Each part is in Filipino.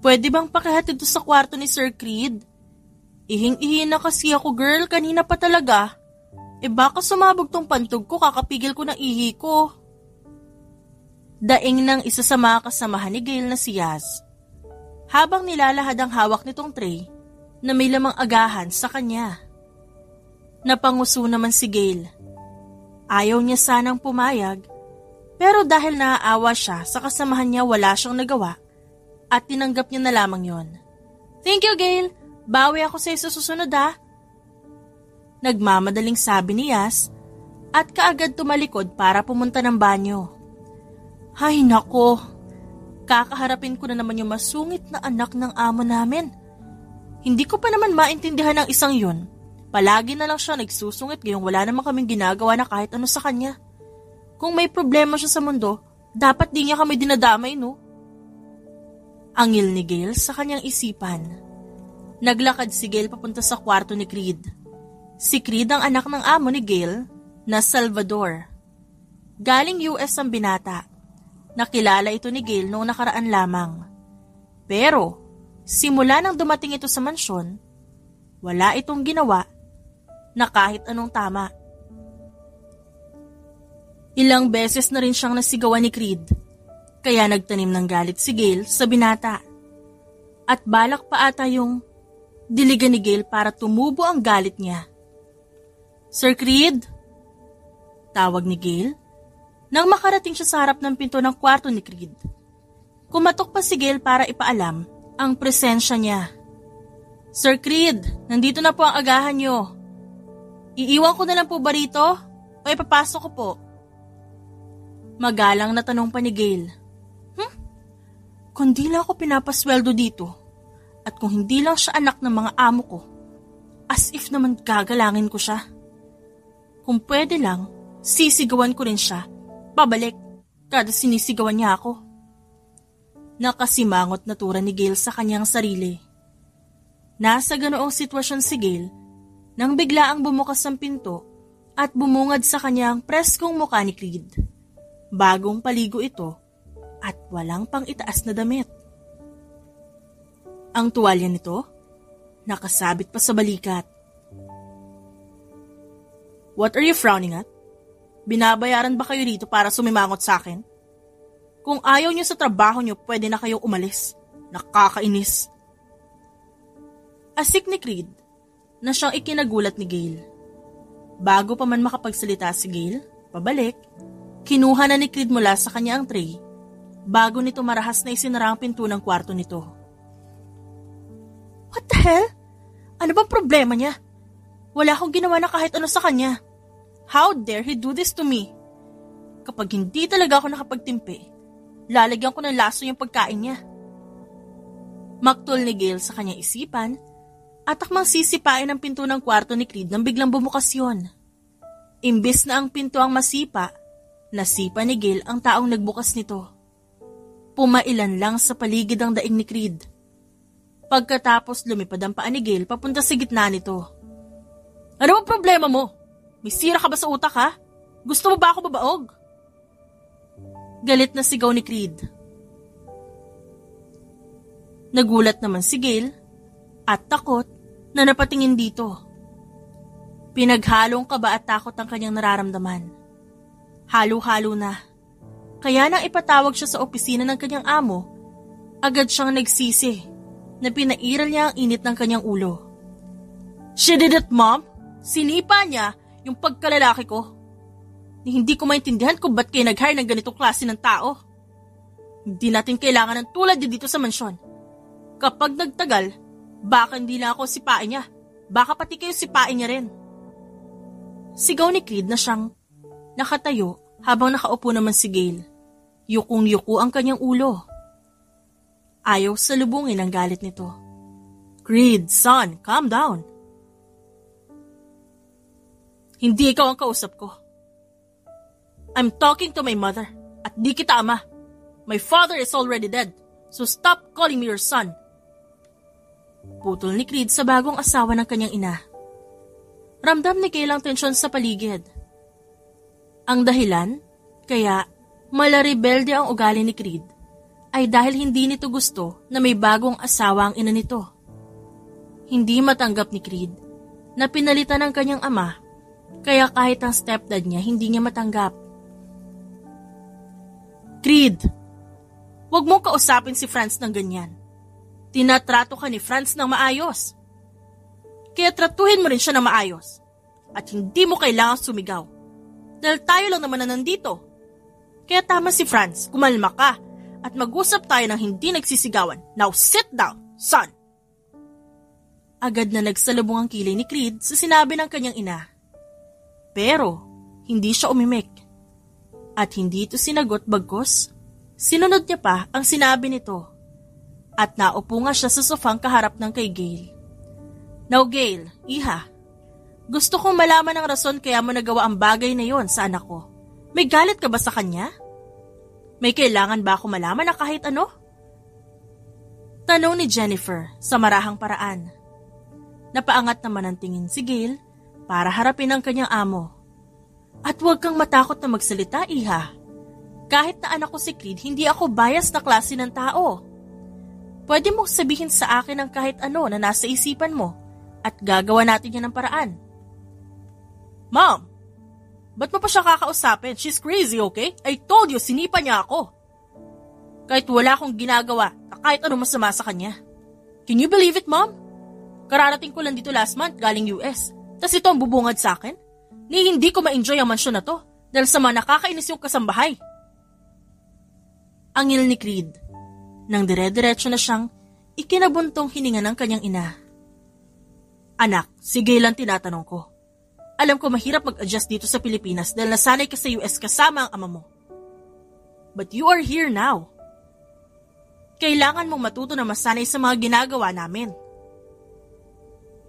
Pwede bang pakihatid to sa kwarto ni Sir Creed? Ihing-ihi na kasi ako, girl, kanina pa talaga. Baka sumabog tong pantog ko, kakapigil ko ng ihi ko. Daing ng isa sa mga kasamahan ni Gail na si Yaz. Habang nilalahad ang hawak nitong tray na may lamang agahan sa kanya. Napanguso naman si Gail. Ayaw niya sanang pumayag, pero dahil naaawa siya sa kasamahan niya wala siyang nagawa at tinanggap niya na lamang yon. Thank you, Gail. Bawi ako sa susunod ha. Nagmamadaling sabi ni Yaz at kaagad tumalikod para pumunta ng banyo. Ay nako, kakaharapin ko na naman yung masungit na anak ng amo namin. Hindi ko pa naman maintindihan ang isang yun. Palagi na lang siya nagsusungit gayong wala naman kaming ginagawa na kahit ano sa kanya. Kung may problema siya sa mundo, dapat di niya kami dinadamay, no? Angil ni Gail sa kanyang isipan. Naglakad si Gail papunta sa kwarto ni Creed. Si Creed ang anak ng amo ni Gail na Salvador. Galing US ang binata. Nakilala ito ni Gail noong nakaraan lamang. Pero, simula nang dumating ito sa mansyon, wala itong ginawa na kahit anong tama. Ilang beses na rin siyang nasigawan ni Creed, kaya nagtanim ng galit si Gail sa binata. At balak pa ata yung diligan ni Gail para tumubo ang galit niya. Sir Creed? Tawag ni Gail nang makarating siya sa harap ng pinto ng kwarto ni Creed. Kumatok pa si Gail para ipaalam ang presensya niya. Sir Creed, nandito na po ang agahan niyo. Iiwan ko na lang po ba rito o ipapasok ko po? Magalang na tanong pa ni Gail. Kung di lang ako pinapasweldo dito at kung hindi lang siya anak ng mga amo ko, as if naman gagalangin ko siya. Kung pwede lang, sisigawan ko rin siya, pabalik, kada sinisigawan niya ako. Nakasimangot na tura ni Gail sa kanyang sarili. Nasa ganoong sitwasyon si Gail nang biglaang bumukas ang pinto at bumungad sa kanyang preskong mukha ni Creed. Bagong paligo ito at walang pang itaas na damit. Ang tuwalya nito, nakasabit pa sa balikat. What are you frowning at? Binabayaran ba kayo dito para sumimangot sa akin? Kung ayaw niyo sa trabaho niyo, pwede na kayong umalis. Nakakainis. Asik ni Creed na siyang ikinagulat ni Gail. Bago pa man makapagsalita si Gail, pabalik, kinuha na ni Creed mula sa kanya ang tray bago nito marahas na isinara ang pinto ng kwarto nito. What the hell? Ano bang problema niya? Wala akong ginawa na kahit ano sa kanya. How dare he do this to me? Kapag hindi talaga ako nakapagtimpi, lalagyan ko ng laso yung pagkain niya. Maktol ni Gail sa kanyang isipan at akmang sisipain ang pinto ng kwarto ni Creed nang biglang bumukas yun. Imbis na ang pinto ang masipa, nasipa ni Gail ang taong nagbukas nito. Pumailan lang sa paligid ang daing ni Creed. Pagkatapos lumipad ang paa ni Gail papunta sa gitna nito. Ano ang problema mo? May sira ka ba sa utak ha? Gusto mo ba ako babaog? Galit na sigaw ni Creed. Nagulat naman si Gail at takot na napatingin dito. Pinaghalong kaba at takot ang kanyang nararamdaman. Halo-halo na. Kaya nang ipatawag siya sa opisina ng kanyang amo, agad siyang nagsisi na pinairal niya ang init ng kanyang ulo. She did it, mom! Sinipa niya yung pagkalalaki ko. Hindi ko maintindihan kung ba't kayo nag-hire ng ganitong klase ng tao. Hindi natin kailangan ng tulad niya dito sa mansyon. Kapag nagtagal, baka hindi lang ako sipain niya. Baka pati kayo sipain niya rin. Sigaw ni Creed na siyang nakatayo habang nakaupo naman si Gail. Yukong-yuko ang kanyang ulo. Ayaw salubungin ang galit nito. Creed, son, calm down. Hindi ikaw ang kausap ko. I'm talking to my mother at di kita ama. My father is already dead, so stop calling me your son. Putol ni Creed sa bagong asawa ng kanyang ina. Ramdam ni Gail ang tensyon sa paligid. Ang dahilan, kaya malarebelde ang ugali ni Creed, ay dahil hindi nito gusto na may bagong asawa ang ina nito. Hindi matanggap ni Creed na pinalitan ng kanyang ama, kaya kahit ang stepdad niya hindi niya matanggap. Creed, huwag mong kausapin si Franz ng ganyan. Tinatrato ka ni Franz ng maayos. Kaya tratuhin mo rin siya ng maayos. At hindi mo kailangang sumigaw. Dahil tayo lang naman na nandito. Kaya tama si Franz, kumalma ka at mag-usap tayo ng hindi nagsisigawan. Now sit down, son! Agad na nagsalubong ang kilay ni Creed sa sinabi ng kanyang ina. Pero hindi siya umimik. At hindi ito sinagot bagkus. Sinunod niya pa ang sinabi nito. At naupo nga siya sa sofang kaharap ng kay Gail. Now Gail, iha, gusto kong malaman ang rason kaya mo nagawa ang bagay na yon sa anak ko. May galit ka ba sa kanya? May kailangan ba ako malaman na kahit ano? Tanong ni Jennifer sa marahang paraan. Napaangat naman ang tingin si Gail para harapin ang kanyang amo. At huwag kang matakot na magsalita, iha. Kahit na anak ko si Creed, hindi ako bias na klase ng tao. Pwede mong sabihin sa akin ang kahit ano na nasa isipan mo at gagawa natin yan ng paraan. Mom, ba't mo pa siya kakausapin? She's crazy, okay? I told you, sinipa niya ako. Kahit wala akong ginagawa, kahit ano masama sa kanya. Can you believe it, Mom? Kararating ko lang dito last month galing US. Tas ito ang bubungad sa akin? Ni hindi ko ma-enjoy ang mansyon na to dahil sa mga nakakainis yung kasambahay. Angil ni Creed, nang dire-diretso na siyang ikinabuntong hininga ng kanyang ina. Anak, sige lang tinatanong ko. Alam ko mahirap mag-adjust dito sa Pilipinas dahil nasanay ka sa US kasama ang ama mo. But you are here now. Kailangan mong matuto na masanay sa mga ginagawa namin.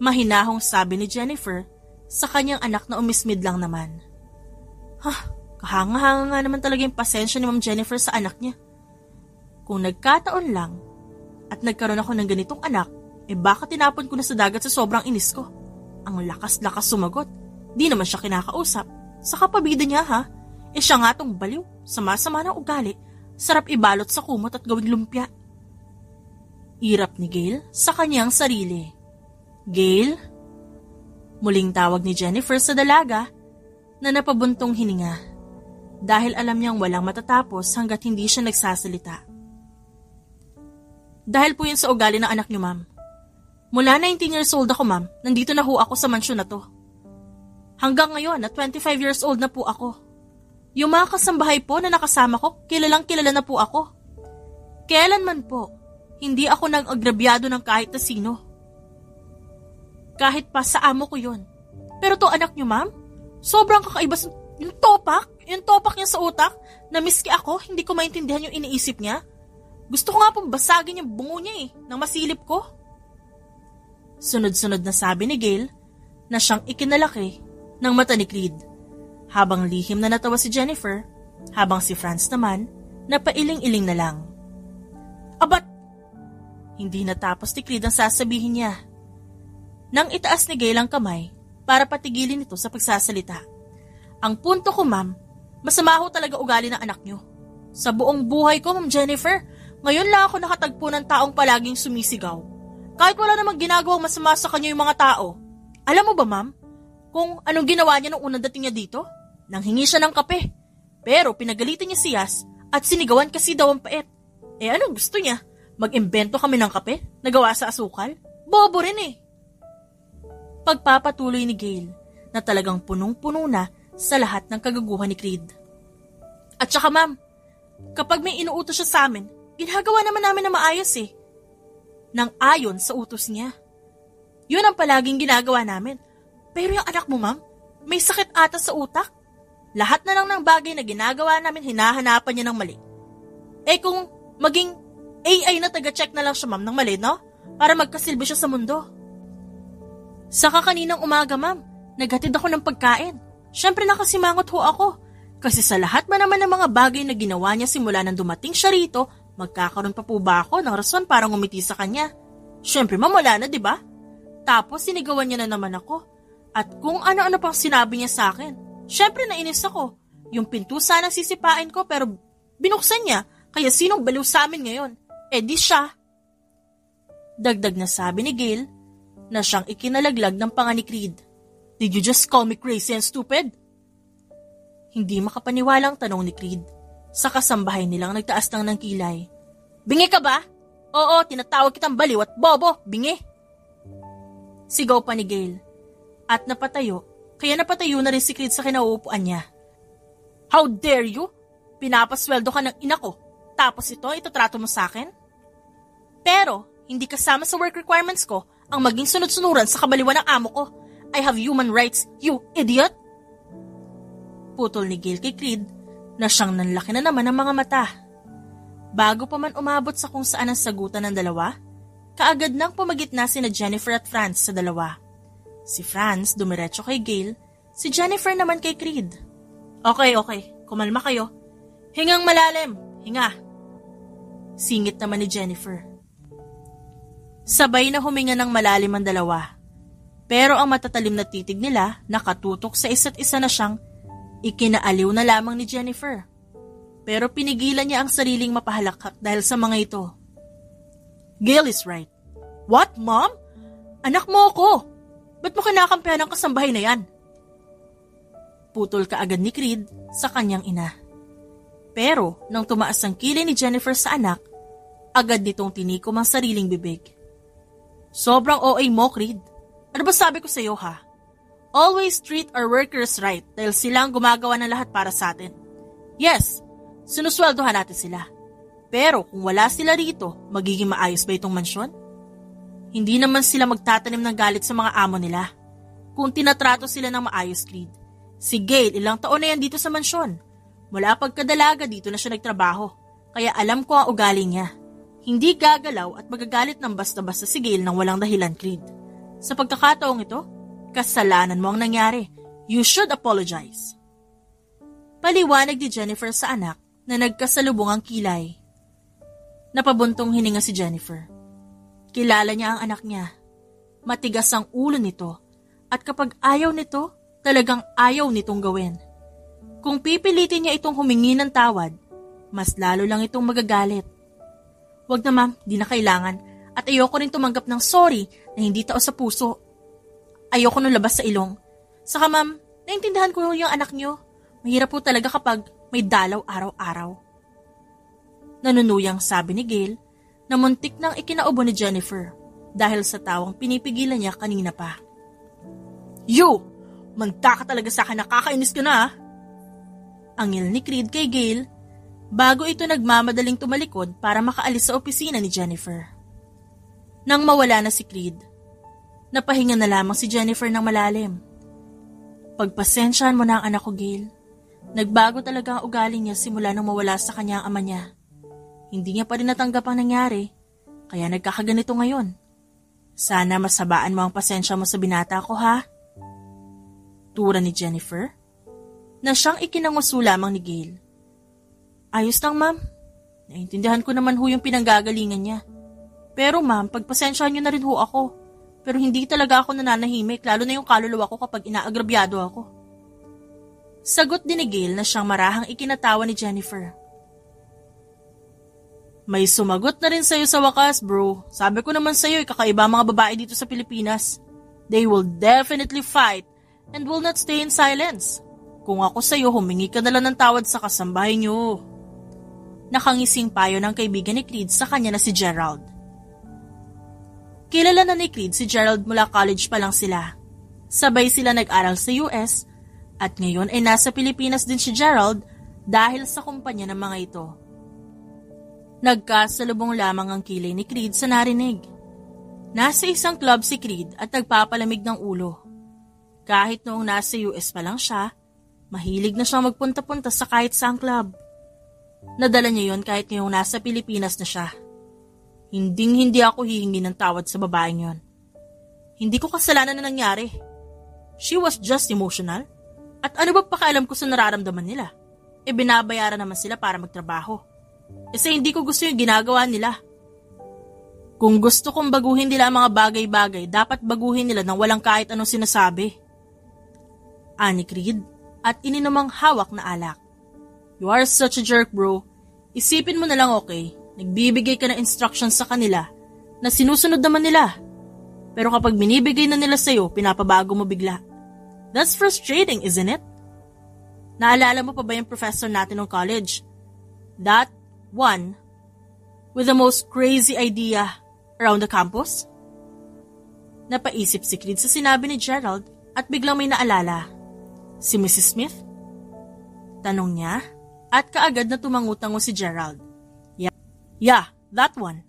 Mahinahong sabi ni Jennifer sa kanyang anak na umismid lang naman. Kahanga-hanga nga naman talaga yung pasensya ni Ma'am Jennifer sa anak niya. Kung nagkataon lang at nagkaroon ako ng ganitong anak, baka tinapon ko na sa dagat sa sobrang inis ko. Ang lakas-lakas sumagot. Di naman siya kinakausap. Sa kapabida niya siya nga tong baliw, sama-sama ng ugali, sarap ibalot sa kumot at gawing lumpia. Irap ni Gail sa kanyang sarili. Gail? Muling tawag ni Jennifer sa dalaga na napabuntong hininga dahil alam niyang walang matatapos hanggat hindi siya nagsasalita. Dahil po yun sa ugali ng anak niyo, ma'am. Mula 19 years old ako, ma'am, nandito na ho ako sa mansyon na to. Hanggang ngayon, na 25 years old na po ako. Yung mga kasambahay po na nakasama ko, kilalang kilala na po ako. Kailanman po, hindi ako nag-agrabyado ng kahit na sino. Kahit pa sa amo ko yun. Pero to anak niyo, ma'am, sobrang kakaiba yung topak niya sa utak, na miski ako, hindi ko maintindihan yung iniisip niya. Gusto ko nga pong basagin yung bungo niya nang masilip ko. Sunod-sunod na sabi ni Gail na siyang ikinalaki ng mata ni Creed, habang lihim na natawa si Jennifer, habang si Franz naman, napailing-iling na lang. Abat! Hindi natapos ni Creed ang sasabihin niya. Nang itaas ni Gail ang kamay para patigilin ito sa pagsasalita. Ang punto ko, ma'am, masama ho talaga ugali ng anak niyo. Sa buong buhay ko, Ma'am Jennifer, ngayon lang ako nakatagpo ng taong palaging sumisigaw. Kahit wala namang ginagawang masama sa kanya yung mga tao. Alam mo ba, ma'am, kung anong ginawa niya nung unang dating niya dito? Nanghingi siya ng kape. Pero pinagalitan niya si Yas at sinigawan kasi daw ang pait. Anong gusto niya? Mag-imbento kami ng kape na gawa sa asukal? Bobo rin Pagpapatuloy ni Gail na talagang punong-puno na sa lahat ng kagaguhan ni Creed. At saka, ma'am, kapag may inuutos siya sa amin, ginagawa naman namin na maayos nang ayon sa utos niya. Yun ang palaging ginagawa namin. Pero yung anak mo, ma'am, may sakit ata sa utak. Lahat na lang ng bagay na ginagawa namin, hinahanapan niya ng mali. Kung maging AI na taga-check na lang siya, ma'am, ng mali, no? Para magkasilbi siya sa mundo. Saka kaninang umaga, ma'am, naghatid ako ng pagkain. Siyempre nakasimangot ho ako. Kasi sa lahat ba naman ng mga bagay na ginawa niya simula nang dumating siya rito, magkakaroon pa po ba ako ng rason para ngumiti sa kanya? Siyempre, ma'am, wala na, di ba? Tapos sinigawan niya na naman ako. At kung ano-ano pang sinabi niya sa akin. Siyempre nainis ako. Yung pinto sanang sisipain ko pero binuksan niya. Kaya sinong baliw sa amin ngayon? Eh di siya. Dagdag na sabi ni Gail na siyang ikinalaglag ng panga ni Creed. Did you just call me crazy and stupid? Hindi makapaniwalang tanong ni Creed. Sa kasambahay nilang nagtaas lang ng kilay. Bingi ka ba? Oo, tinatawag kitang baliw at bobo, bingi. Sigaw pa ni Gail. At kaya napatayo na rin si Creed sa kinauupuan niya. How dare you? Pinapasweldo ka ng ina ko, tapos ito itatrato mo sa akin? Pero, hindi kasama sa work requirements ko ang maging sunod-sunuran sa kabaliwan ng amo ko. I have human rights, you idiot! Putol ni Gail kay Creed na siyang nanlaki na naman ng mga mata. Bago pa man umabot sa kung saan ang sagutan ng dalawa, kaagad nang pumagitna sina Jennifer at Franz sa dalawa. Si Franz dumiretso kay Gail, si Jennifer naman kay Creed. Okay, kumalma kayo. Hingang malalim, hinga. Singit naman ni Jennifer. Sabay na huminga ng malalim ang dalawa. Pero ang matatalim na titig nila nakatutok sa isa't isa na siyang ikinaaliw na lamang ni Jennifer. Pero pinigilan niya ang sariling mapahalakhak dahil sa mga ito. Gail is right. What, Mom? Anak mo ako. Ba't mo kinakampihan ang kasambahay na yan? Putol kaagad ni Creed sa kanyang ina. Pero nang tumaas ang kilay ni Jennifer sa anak, agad nitong tinikom ang sariling bibig. Sobrang OA mo, Creed. Ano ba sabi ko sa iyo, ha? Always treat our workers right dahil sila ang gumagawa ng lahat para sa atin. Yes, sinusweldohan natin sila. Pero kung wala sila rito, magiging maayos ba itong mansyon? Hindi naman sila magtatanim ng galit sa mga amo nila. Kung tinatrato sila ng maayos, Creed. Si Gail, ilang taon na yan dito sa mansyon. Mula pagkadalaga dito na siya nagtrabaho. Kaya alam ko ang ugali niya. Hindi gagalaw at magagalit ng basta-basta si Gail nang walang dahilan, Creed. Sa pagkakataong ito, kasalanan mo ang nangyari. You should apologize. Paliwanag ni Jennifer sa anak na nagkasalubong ang kilay. Napabuntong hininga si Jennifer. Kilala niya ang anak niya. Matigas ang ulo nito at kapag ayaw nito, talagang ayaw nitong gawin. Kung pipilitin niya itong humingi ng tawad, mas lalo lang itong magagalit. Wag na ma'am, di na kailangan at ayoko rin tumanggap ng sorry na hindi tao sa puso. Ayoko nung labas sa ilong. Saka ma'am, naintindihan ko yung anak niyo. Mahirap po talaga kapag may dalaw araw-araw. Nanunuyang sabi ni Gail na muntik nang ikinaubo ni Jennifer dahil sa tawang pinipigilan niya kanina pa. You! Manta ka talaga sa akin, nakakainis ka na ha? Angil ni Creed kay Gail bago ito nagmamadaling tumalikod para makaalis sa opisina ni Jennifer. Nang mawala na si Creed, napahinga na lamang si Jennifer ng malalim. Pagpasensyahan mo na ang anak ko, Gail. Nagbago talaga ang ugali niya simula nang mawala sa kanya ang ama niya. Hindi niya pa rin natanggap ang nangyari, kaya nagkakaganito ngayon. Sana masabaan mo ang pasensya mo sa binata ko, ha? Tura ni Jennifer, na siyang ikinanguso lamang ni Gail. Ayos lang, ma'am. Naintindihan ko naman ho yung pinanggagalingan niya. Pero ma'am, pagpasensyahan niyo na rin ho ako. Pero hindi talaga ako nananahimik, lalo na yung kaluluwa ko kapag inaagrabyado ako. Sagot din ni Gail na siyang marahang ikinatawa ni Jennifer. May sumagot na rin sa'yo sa wakas, bro. Sabi ko naman sa'yo, kakaiba mga babae dito sa Pilipinas. They will definitely fight and will not stay in silence. Kung ako sa'yo, humingi ka na lang ng tawad sa kasambahay niyo. Nakangising payo ng kaibigan ni Creed sa kanya na si Gerald. Kilala na ni Creed si Gerald mula college pa lang sila. Sabay sila nag-aral sa US at ngayon ay nasa Pilipinas din si Gerald dahil sa kumpanya ng mga ito. Nagkasalubong lamang ang kilay ni Creed sa narinig. Nasa isang club si Creed at nagpapalamig ng ulo. Kahit noong nasa US pa lang siya, mahilig na siyang magpunta-punta sa kahit saang club. Nadala niya yon kahit ngayong nasa Pilipinas na siya. Hindi ako hihingi ng tawad sa babaeng yon. Hindi ko kasalanan na nangyari. She was just emotional. At ano ba pakialam ko sa nararamdaman nila? E binabayaran naman sila para magtrabaho. Kasi hindi ko gusto yung ginagawa nila. Kung gusto kong baguhin nila ang mga bagay-bagay, dapat baguhin nila nang walang kahit anong sinasabi. Ani Creed at ininumang hawak na alak. You are such a jerk, bro. Isipin mo na lang, okay, nagbibigay ka ng instructions sa kanila na sinusunod naman nila. Pero kapag binibigay na nila sa'yo, pinapabago mo bigla. That's frustrating, isn't it? Naalala mo pa ba yung professor natin ng college? That one with the most crazy idea around the campus? Napaisip si Creed sa sinabi ni Gerald at biglang may naalala. Si Mrs. Smith? Tanong niya at kaagad na tumangutango si Gerald. Yeah, that one.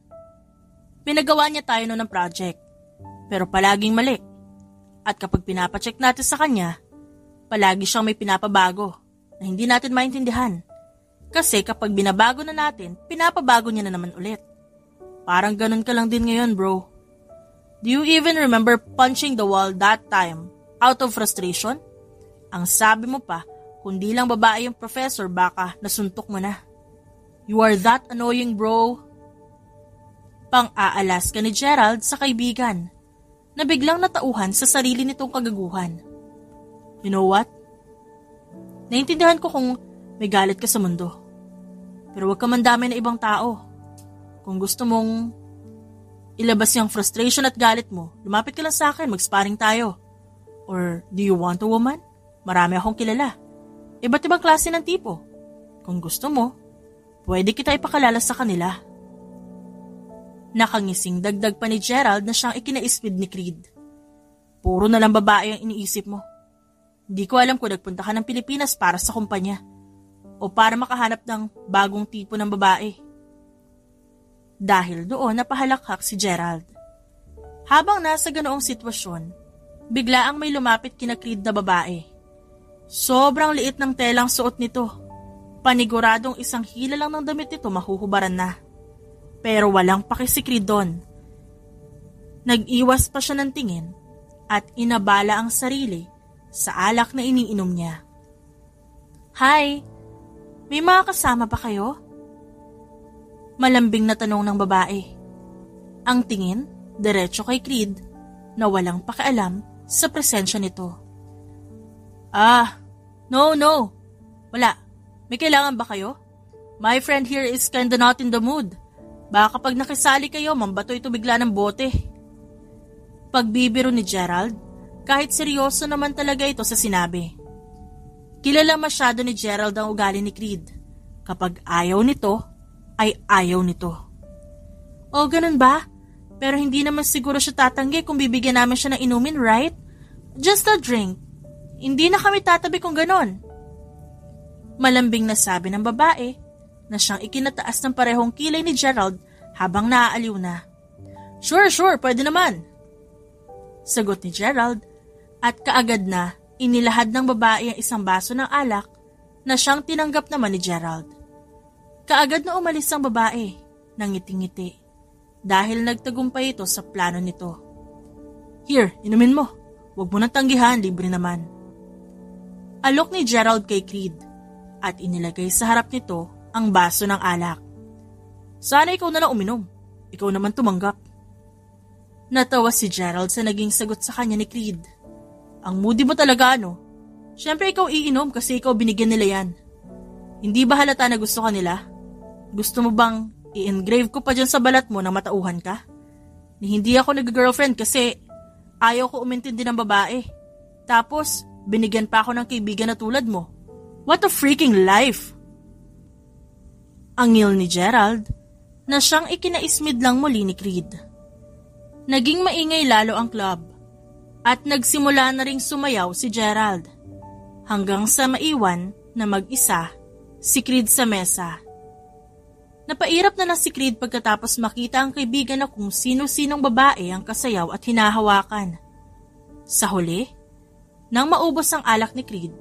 Pinagawa niya tayo noon ng project, pero palaging mali. At kapag pinapacheck natin sa kanya, palagi siyang may pinapabago na hindi natin maintindihan. Kasi kapag binabago na natin, pinapabago niya na naman ulit. Parang ganun ka lang din ngayon, bro. Do you even remember punching the wall that time out of frustration? Ang sabi mo pa, kung di lang babae yung professor, baka nasuntok mo na. You are that annoying, bro. Pang-aalas ka ni Gerald sa kaibigan na biglang natauhan sa sarili nitong kagaguhan. You know what? Naintindihan ko kung may galit ka sa mundo. Pero huwag ka mandamay na ibang tao. Kung gusto mong ilabas yung frustration at galit mo, lumapit ka lang sa akin, mag-sparring tayo. Or, do you want a woman? Marami akong kilala. Iba't ibang klase ng tipo. Kung gusto mo, pwede kita ipakalala sa kanila. Nakangising dagdag pa ni Gerald na siyang ikinaismid ni Creed. Puro na lang babae ang iniisip mo. Hindi ko alam kung nagpunta ka ng Pilipinas para sa kumpanya o para makahanap ng bagong tipo ng babae. Dahil doon napahalakhak si Gerald. Habang nasa ganoong sitwasyon, bigla ang may lumapit kina Creed na babae. Sobrang liit ng telang suot nito. Paniguradong isang hila lang ng damit nito mahuhubaran na. Pero walang paki si Creed doon. Nag-iwas pa siya ng tingin at inabala ang sarili sa alak na iniinom niya. Hi, may mga kasama ba kayo? Malambing na tanong ng babae. Ang tingin, diretso kay Creed na walang pakialam sa presensya nito. No. Wala. May kailangan ba kayo? My friend here is kinda not in the mood. Baka kapag nakisali kayo, mambato ito bigla ng bote. Pagbibiro ni Gerald, kahit seryoso naman talaga ito sa sinabi. Kilala masyado ni Gerald ang ugali ni Creed. Kapag ayaw nito, ay ayaw nito. O ganun ba? Pero hindi naman siguro siya tatanggi kung bibigyan namin siya ng inumin, right? Just a drink. Hindi na kami tatabi kung ganun. Malambing na sabi ng babae na siyang ikinataas ng parehong kilay ni Gerald habang naaaliw na. Sure, pwede naman. Sagot ni Gerald at kaagad na inilahad ng babae ang isang baso ng alak na siyang tinanggap naman ni Gerald. Kaagad na umalis ang babae, nangiti-ngiti, dahil nagtagumpay ito sa plano nito. Here, inumin mo. Huwag mo nang tanggihan, libre naman. Alok ni Gerald kay Creed at inilagay sa harap nito ang baso ng alak. Sana ikaw na lang uminom. Ikaw naman tumanggap. Natawa si Gerald sa naging sagot sa kanya ni Creed. Ang moody mo talaga, ano? Siyempre ikaw iinom kasi ikaw binigyan nila yan. Hindi ba halata na gusto ka nila? Gusto mo bang i-engrave ko pa dyan sa balat mo na matauhan ka? Ni hindi ako nag-girlfriend kasi ayaw ko umintindi ng babae. Tapos, binigyan pa ako ng kaibigan na tulad mo. What a freaking life! Angil ni Gerald na siyang ikinaismid lang muli ni Creed. Naging maingay lalo ang club at nagsimula na ring sumayaw si Gerald hanggang sa maiwan na mag-isa si Creed sa mesa. Napairap na lang si Creed pagkatapos makita ang kaibigan na kung sino-sinong babae ang kasayaw at hinahawakan. Sa huli, nang maubos ang alak ni Creed,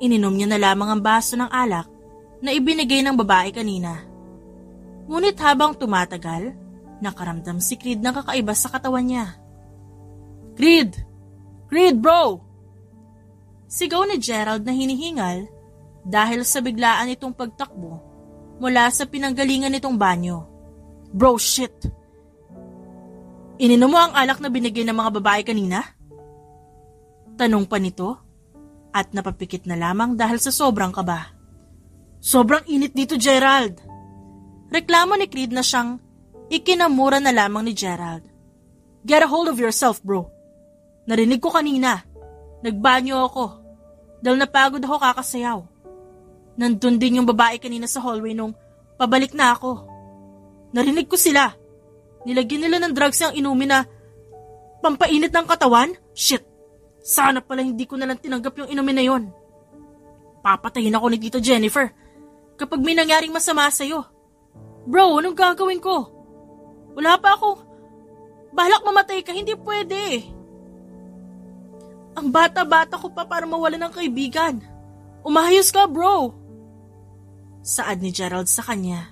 ininom niya na lamang ang baso ng alak na ibinigay ng babae kanina. Ngunit habang tumatagal, nakaramdam si Creed ng kakaiba sa katawan niya. Creed! Creed, bro! Sigaw ni Gerald na hinihingal dahil sa biglaan itong pagtakbo mula sa pinanggalingan nitong banyo. Bro, shit! Ininom mo ang alak na binigay ng mga babae kanina? Tanong pa nito at napapikit na lamang dahil sa sobrang kaba. Sobrang init dito, Gerald. Reklamo ni Creed na siyang ikinamura na lamang ni Gerald. Get a hold of yourself, bro. Narinig ko kanina. Nagbanyo ako. Dahil napagod ako kakasayaw. Nandun din yung babae kanina sa hallway nung pabalik na ako. Narinig ko sila. Nilagyan nila ng drugs yung inumin na pampainit ng katawan? Shit. Sana pala hindi ko nalang tinanggap yung inumin na yon. Papatayin ako ni Tito Jennifer kapag may nangyaring masama sa'yo. Bro, anong gagawin ko? Wala pa ako. Balak mamatay ka, hindi pwede. Ang bata-bata ko pa para mawala ng kaibigan. Umayos ka, bro. Saad ni Gerald sa kanya.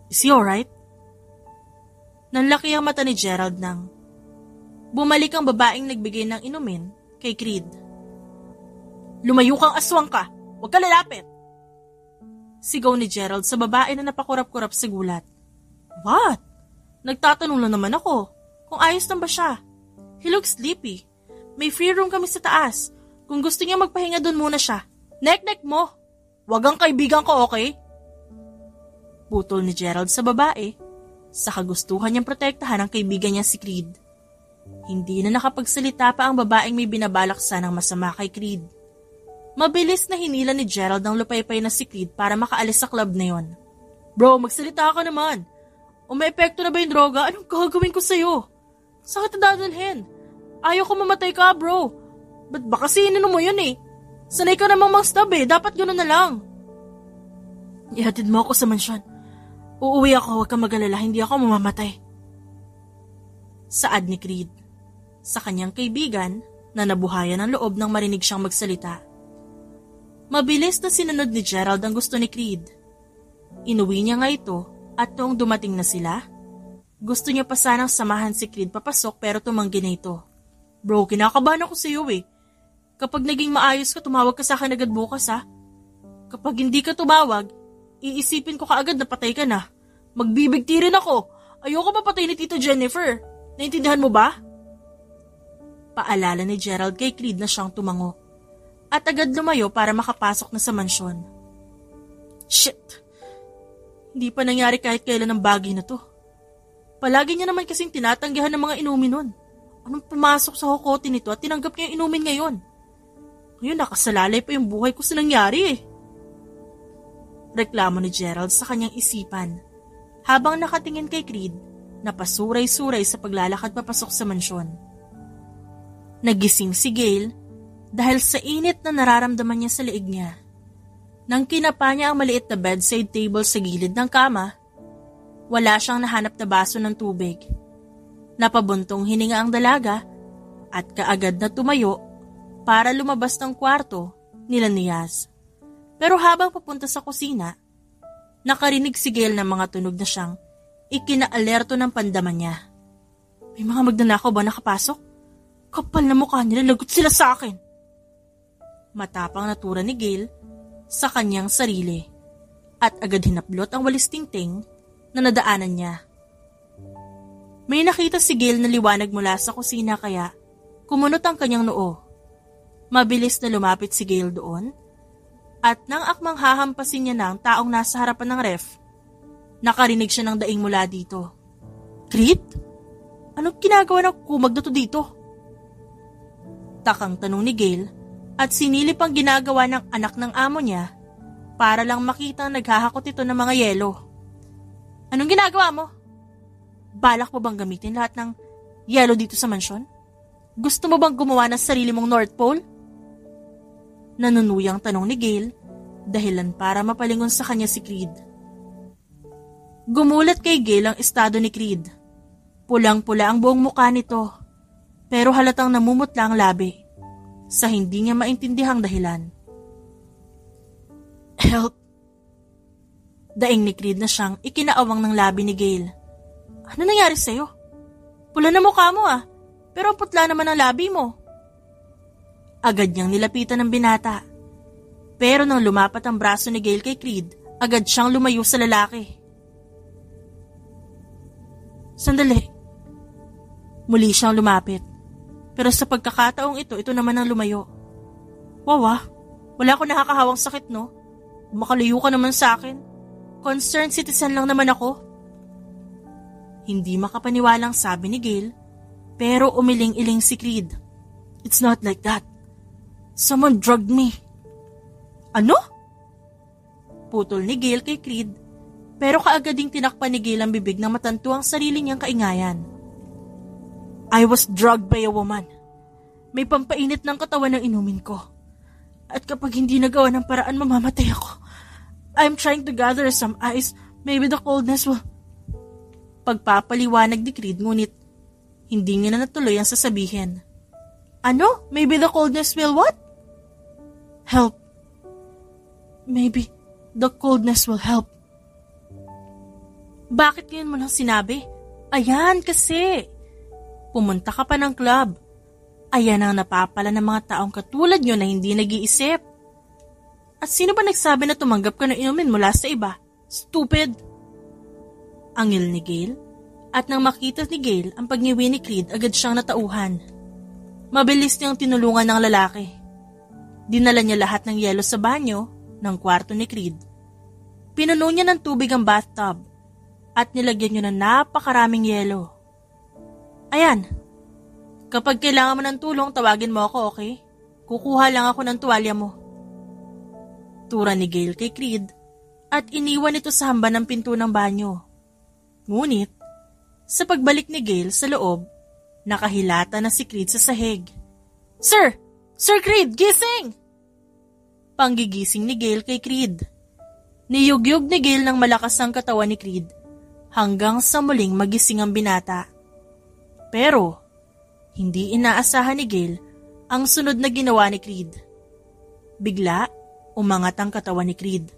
Is he alright? Nanlaki ang mata ni Gerald nang bumalik ang babaeng nagbigay ng inumin kay Creed. Lumayo kang aswang ka! Huwag ka lalapit! Sigaw ni Gerald sa babae na napakurap-kurap sa gulat. What? Nagtatanong lang naman ako kung ayos lang ba siya. He looks sleepy. May free room kami sa taas. Kung gusto niya magpahinga doon muna siya. Nek-nek mo! Huwag ang kaibigan ko, okay? Putol ni Gerald sa babae sa kagustuhan niyang protektahan ang kaibigan niya si Creed. Hindi na nakapagsalita pa ang babaeng may binabalak sanang masama kay Creed. Mabilis na hinila ni Gerald ang lupaypay na si Creed para makaalis sa club na yon. Bro, magsalita ka naman. O may epekto na ba yung droga? Anong gagawin ko sa'yo? Saan kita dadalhin? Ayaw ko mamatay ka, bro. Ba't ba kasi ininom mo yun eh? Sanay ka namang mang-stab eh. Dapat gano'n na lang. Ihatid mo ako sa mansyon. Uuwi ako, huwag kang mag-alala. Hindi ako mamamatay. Saad ni Creed sa kanyang kaibigan na nabuhayan ang loob nang marinig siyang magsalita. Mabilis na sinunod ni Gerald ang gusto ni Creed. Inuwi niya nga ito at noong dumating na sila, gusto niya pa sanang samahan si Creed papasok pero tumanggi na ito. Bro, kinakabahan ako sa iyo eh. Kapag naging maayos ka, tumawag ka sa akin agad bukas ha. Kapag hindi ka tumawag, iisipin ko kaagad na patay ka na. Magbibigti rin ako. Ayoko papatay ni Tito Jennifer. Naintindihan mo ba? Paalala ni Gerald kay Creed na siyang tumango. At agad lumayo para makapasok na sa mansyon. Shit! Hindi pa nangyari kahit kailan ang bagay na to. Palagi niya naman kasing tinatanggihan ng mga inumin nun. Anong pumasok sa hukote nito at tinanggap niya yung inumin ngayon? Ngayon nakasalalay pa yung buhay ko sa nangyari eh. Reklamo ni Gerald sa kanyang isipan habang nakatingin kay Creed na pasuray-suray sa paglalakad papasok sa mansyon. Nagising si Gail dahil sa init na nararamdaman niya sa leeg niya. Nang kinapa niya ang maliit na bedside table sa gilid ng kama, wala siyang nahanap na baso ng tubig. Napabuntong hininga ang dalaga at kaagad na tumayo para lumabas ng kwarto nila ni Yaz. Pero habang papunta sa kusina, nakarinig si Gail ng mga tunog na siyang ikinaalerto ng pandaman niya. May mga magnanakaw ba nakapasok? Kapal na mukha nila, lagot sila sa akin. Matapang natura ni Gail sa kanyang sarili at agad hinaplot ang walis tingting na nadaanan niya. May nakita si Gail na liwanag mula sa kusina kaya kumunot ang kanyang noo. Mabilis na lumapit si Gail doon at nang akmang hahampasin niya na ang taong nasa harapan ng ref, nakarinig siya ng daing mula dito. Creed? Anong ginagawa ng kumag na to dito? Takang tanong ni Gail at sinilip ang ginagawa ng anak ng amo niya para lang makita ang naghahakot ito ng mga yelo. Anong ginagawa mo? Balak mo bang gamitin lahat ng yelo dito sa mansyon? Gusto mo bang gumawa ng sarili mong North Pole? Nanunuyang tanong ni Gail, dahilan para mapalingon sa kanya si Creed. Gumulat kay Gail ang estado ni Creed. Pulang-pula ang buong mukha nito, pero halatang namumutla ang labi sa hindi niya maintindihang dahilan. Help! Daing ni Creed na siyang ikinaawang ng labi ni Gail. Ano nangyari sa'yo? Pula na mukha mo ah, pero putla naman ang labi mo. Agad niyang nilapitan ng binata. Pero nang lumapat ang braso ni Gail kay Creed, agad siyang lumayo sa lalaki. Sandali. Muli siyang lumapit. Pero sa pagkakataong ito naman ang lumayo. Wawa, wala ko nakakahawang sakit no? Makalayo ka naman sa akin. Concerned citizen lang naman ako. Hindi makapaniwalang sabi ni Gail, pero umiling-iling si Creed. It's not like that. Someone drugged me. Ano? Putol ni Gail kay Creed, pero kaagad ding tinakpan ni Gail ang bibig na matanto ang sarili niyang kaingayan. I was drugged by a woman. May pampainit ng katawan ng inumin ko. At kapag hindi nagawa ng paraan, mamamatay ako. I'm trying to gather some ice. Maybe the coldness will... Pagpapaliwanag ni Creed, ngunit hindi niya na natuloy ang sasabihin. Ano? Maybe the coldness will what? Help. Maybe the coldness will help. Bakit ngayon mo lang sinabi? Ayan kasi. Pumunta ka pa ng club. Ayan ang napapala ng mga taong katulad nyo na hindi nag-iisip. At sino ba nagsabi na tumanggap ka ng inumin mula sa iba? Stupid! Angil ni Gail, at nang makita ni Gail ang pagniwi ni Creed, agad siyang natauhan. Mabilis niyang tinulungan ng lalaki. Dinala niya lahat ng yelo sa banyo ng kwarto ni Creed. Pinuno niya ng tubig ang bathtub at nilagyan niya ng napakaraming yelo. Ayan. Kapag kailangan mo ng tulong, tawagin mo ako, okay? Kukuha lang ako ng tuwalya mo. Tura ni Gail kay Creed at iniwan ito sa hamba ng pinto ng banyo. Ngunit, sa pagbalik ni Gail sa loob, nakahilata na si Creed sa sahig. Sir! Sir Creed, gising! Panggigising ni Gail kay Creed. Niyugyug ni Gail ng malakas ang katawan ni Creed hanggang sa muling magising ang binata. Pero, hindi inaasahan ni Gail ang sunod na ginawa ni Creed. Bigla, umangat ang katawan ni Creed.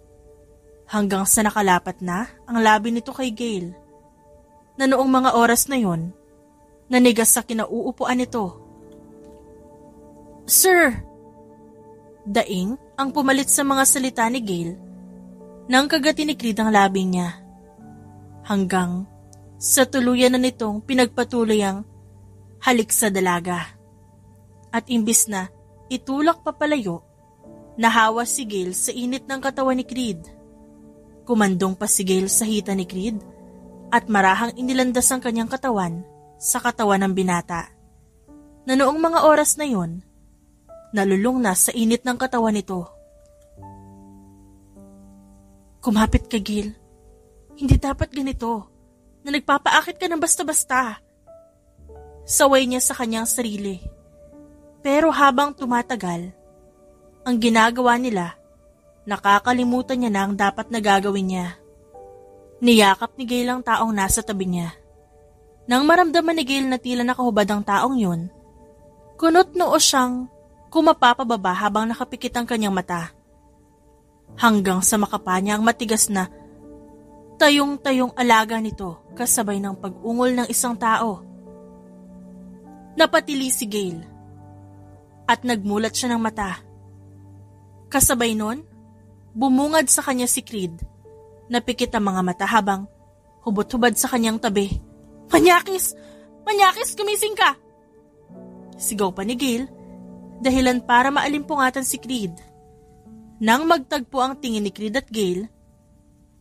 Hanggang sa nakalapat na ang labi nito kay Gail. Na noong mga oras na yon, nanigas sa kinauupuan nito. Sir! Daing ang pumalit sa mga salita ni Gail nang kagati ni Creed ang labi niya. Hanggang sa tuluyan na nitong pinagpatuloy ang halik sa dalaga. At imbis na itulak papalayo, nahawa si Gail sa init ng katawan ni Creed. Kumandong pa si Gail sa hita ni Creed at marahang inilandas ang kanyang katawan sa katawan ng binata. Na noong mga oras na yon, nalulung na sa init ng katawan nito. Kumapit ka, Gail. Hindi dapat ganito, na nagpapaakit ka ng basta-basta. Saway niya sa kanyang sarili. Pero habang tumatagal, ang ginagawa nila, nakakalimutan niya na ang dapat na gagawin niya. Niyakap ni Gail ang taong nasa tabi niya. Nang maramdaman ni Gail na tila nakahubad ang taong yun, kunot noo siyang kumapapababa habang nakapikit ang kanyang mata. Hanggang sa makapa niya ang matigas na tayong-tayong alaga nito kasabay ng pag-ungol ng isang tao. Napatili si Gail at nagmulat siya ng mata. Kasabay nun, bumungad sa kanya si Creed. Napikit ang mga mata habang hubot-hubad sa kanyang tabi. Manyakis! Manyakis, gumising ka! Sigaw pa ni Gail, dahilan para maalimpungatan si Creed. Nang magtagpo ang tingin ni Creed at Gail,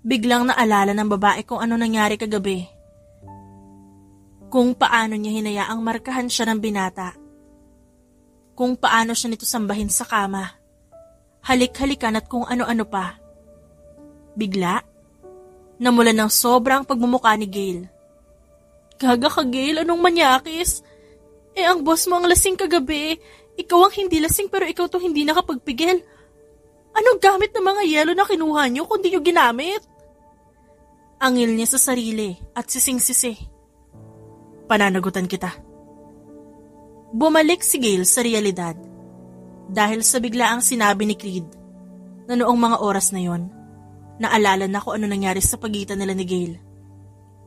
biglang naalala ng babae kung ano nangyari kagabi. Kung paano niya hinayaang markahan siya ng binata. Kung paano siya nito sambahin sa kama. Halik-halikan at kung ano-ano pa. Bigla, namulan ng sobrang pagmumukha ni Gail. Gaga ka, Gail, anong manyakis? Ang boss mo ang lasing kagabi. Ikaw ang hindi lasing pero ikaw to hindi nakapagpigil. Anong gamit ng mga yelo na kinuha niyo kung di niyo ginamit? Angil niya sa sarili at sising-sisi. Pananagutan kita. Bumalik si Gail sa realidad dahil sa biglaang sinabi ni Creed na noong mga oras na yon, naalala na kung ano nangyari sa pagitan nila ni Gail.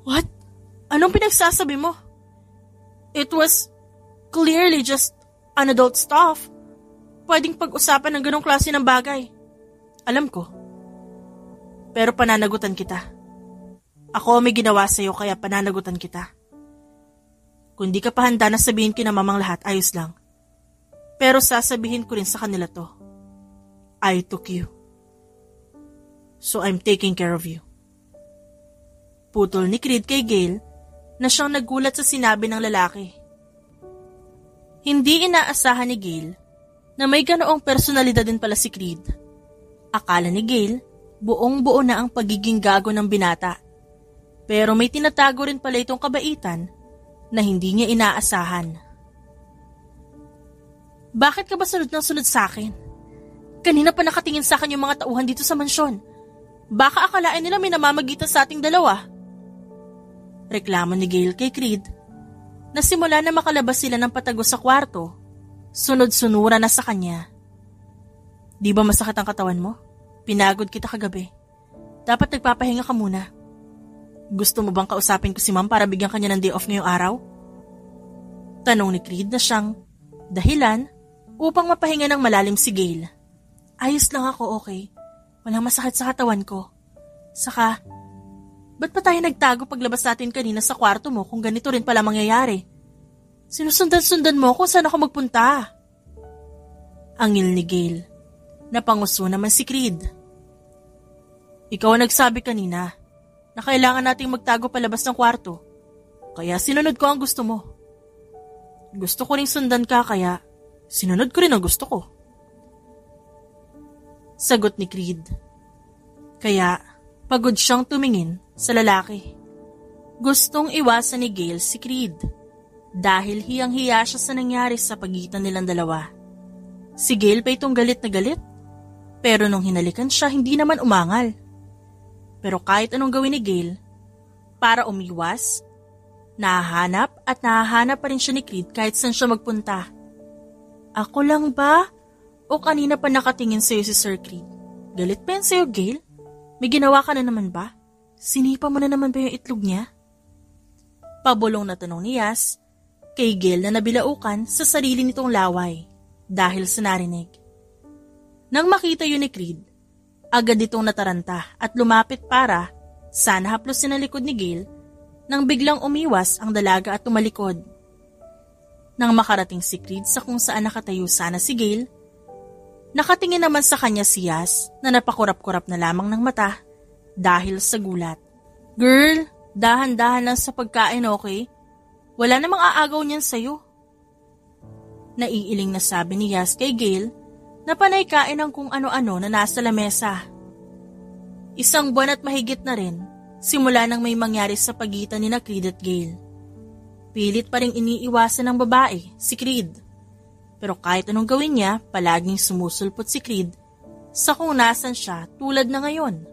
What? Anong pinagsasabi mo? It was clearly just unadult stuff. Pwedeng pag-usapan ng ganong klase ng bagay. Alam ko. Pero pananagutan kita. Ako may ginawa sa'yo kaya pananagutan kita. Kung di ka pa handa na sabihin kina mamang lahat, ayos lang. Pero sasabihin ko rin sa kanila to. I took you. So I'm taking care of you. Putol ni Creed kay Gail na siyang nagulat sa sinabi ng lalaki. Hindi inaasahan ni Gail na may ganoong personalidad din pala si Creed. Akala ni Gail, buong-buo na ang pagiging gago ng binata. Pero may tinatago rin pala itong kabaitan na hindi niya inaasahan. Bakit ka ba sunod ng sunod sa akin? Kanina pa nakatingin sa akin yung mga tauhan dito sa mansyon. Baka akalain nila may namamagitan sa ating dalawa. Reklamo ni Gail kay Creed na simula na makalabas sila ng patago sa kwarto, sunod-sunura na sa kanya. Di ba masakit ang katawan mo? Pinagod kita kagabi. Dapat nagpapahinga ka muna. Gusto mo bang kausapin ko si ma'am para bigyan kanya ng day off ngayong araw? Tanong ni Creed na siyang dahilan upang mapahinga ng malalim si Gail. Ayos lang ako, okay? Walang masakit sa katawan ko. Saka, ba't pa tayo nagtago paglabas natin kanina sa kwarto mo kung ganito rin pala mangyayari? Sinusundan-sundan mo kung saan ako magpunta. Angil ni Gail. Napanguso naman si Creed. Ikaw ang nagsabi kanina na kailangan nating magtago palabas ng kwarto. Kaya sinunod ko ang gusto mo. Gusto ko ring sundan ka kaya sinunod ko rin ang gusto ko. Sagot ni Creed. Kaya pagod siyang tumingin sa lalaki. Gustong iwasan ni Gail si Creed dahil hiyang-hiya siya sa nangyari sa pagitan nilang dalawa. Si Gail pa itong galit na galit, pero nung hinalikan siya hindi naman umangal. Pero kahit anong gawin ni Gail, para umiwas, nahahanap pa rin siya ni Creed kahit saan siya magpunta. Ako lang ba? O kanina pa nakatingin sa'yo si Sir Creed? Galit pa yan sa'yo, Gail? May ginawa ka na naman ba? Sinipa mo na naman ba yung itlog niya? Pabulong na tanong ni Yas kay Gail na nabilaukan sa sarili nitong laway dahil sa narinig. Nang makita yun ni Creed, agad itong nataranta at lumapit para sana haplosin ang likod ni Gail nang biglang umiwas ang dalaga at tumalikod. Nang makarating si Creed sa kung saan nakatayo sana si Gail, nakatingin naman sa kanya si Yas na napakurap-kurap na lamang ng mata dahil sa gulat. Girl, dahan-dahan lang sa pagkain, okay? Wala namang aagaw niyan sa'yo. Naiiling na sabi ni Yas kay Gail na panay kain ng kung ano-ano na nasa lamesa. Isang buwan at mahigit na rin simula nang may mangyari sa pagitan ni Creed at Gail. Pilit pa rin iniiwasan ng babae si Creed. Pero kahit anong gawin niya, palaging sumusulpot si Creed sa kung nasan siya tulad na ngayon.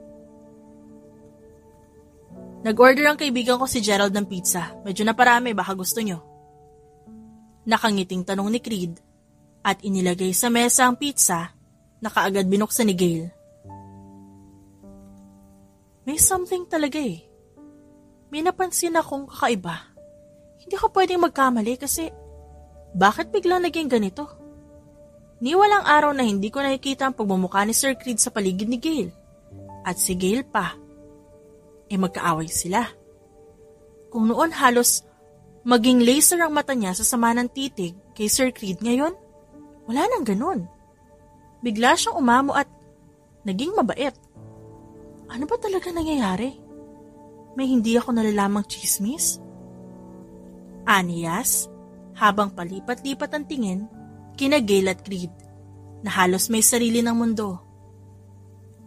Nag-order ang kaibigan ko si Gerald ng pizza. Medyo naparami, baka gusto nyo. Nakangiting tanong ni Creed at inilagay sa mesa ang pizza na kaagad binuksan ni Gail. May something talaga eh. May napansin akong kakaiba. Hindi ko pwedeng magkamali kasi bakit biglang naging ganito? Ni walang araw na hindi ko nakikita ang pagmumukha ni Sir Creed sa paligid ni Gail. At si Gail pa. Magkaaway sila. Kung noon halos maging laser ang mata niya sa sama ng titig kay Sir Creed ngayon, wala nang ganun. Bigla siyang umamo at naging mabait. Ano ba talaga nangyayari? May hindi ako nalalamang chismis? Aniyas, habang palipat-lipat ang tingin, kina Gail at Creed, na halos may sarili ng mundo.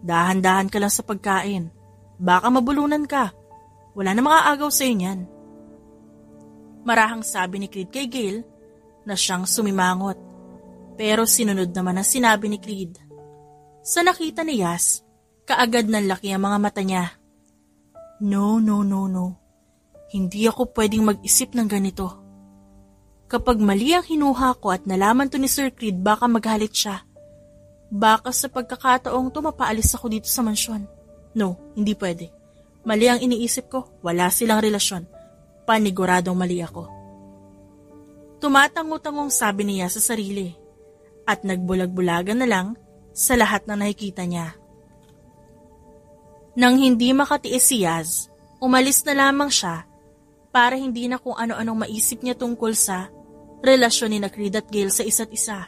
Dahan-dahan ka lang sa pagkain. Baka mabulunan ka. Wala na maaagaw sa'yo niyan. Marahang sabi ni Creed kay Gail na siyang sumimangot. Pero sinunod naman ang sinabi ni Creed. Sa nakita ni Yas, kaagad nanlaki ang mga mata niya. No. Hindi ako pwedeng mag-isip ng ganito. Kapag mali ang hinuha ko at nalaman to ni Sir Creed, baka maghalit siya. Baka sa pagkakataong to mapaalis ako dito sa mansyon. No, hindi pwede. Mali ang iniisip ko, wala silang relasyon. Paniguradong mali ako. Tumatango-tangong sabi niya sa sarili at nagbulag-bulagan na lang sa lahat ng nakikita niya. Nang hindi makatiis si Yaz, umalis na lamang siya para hindi na kung ano-anong maisip niya tungkol sa relasyon ni Creed at Gail sa isa't isa.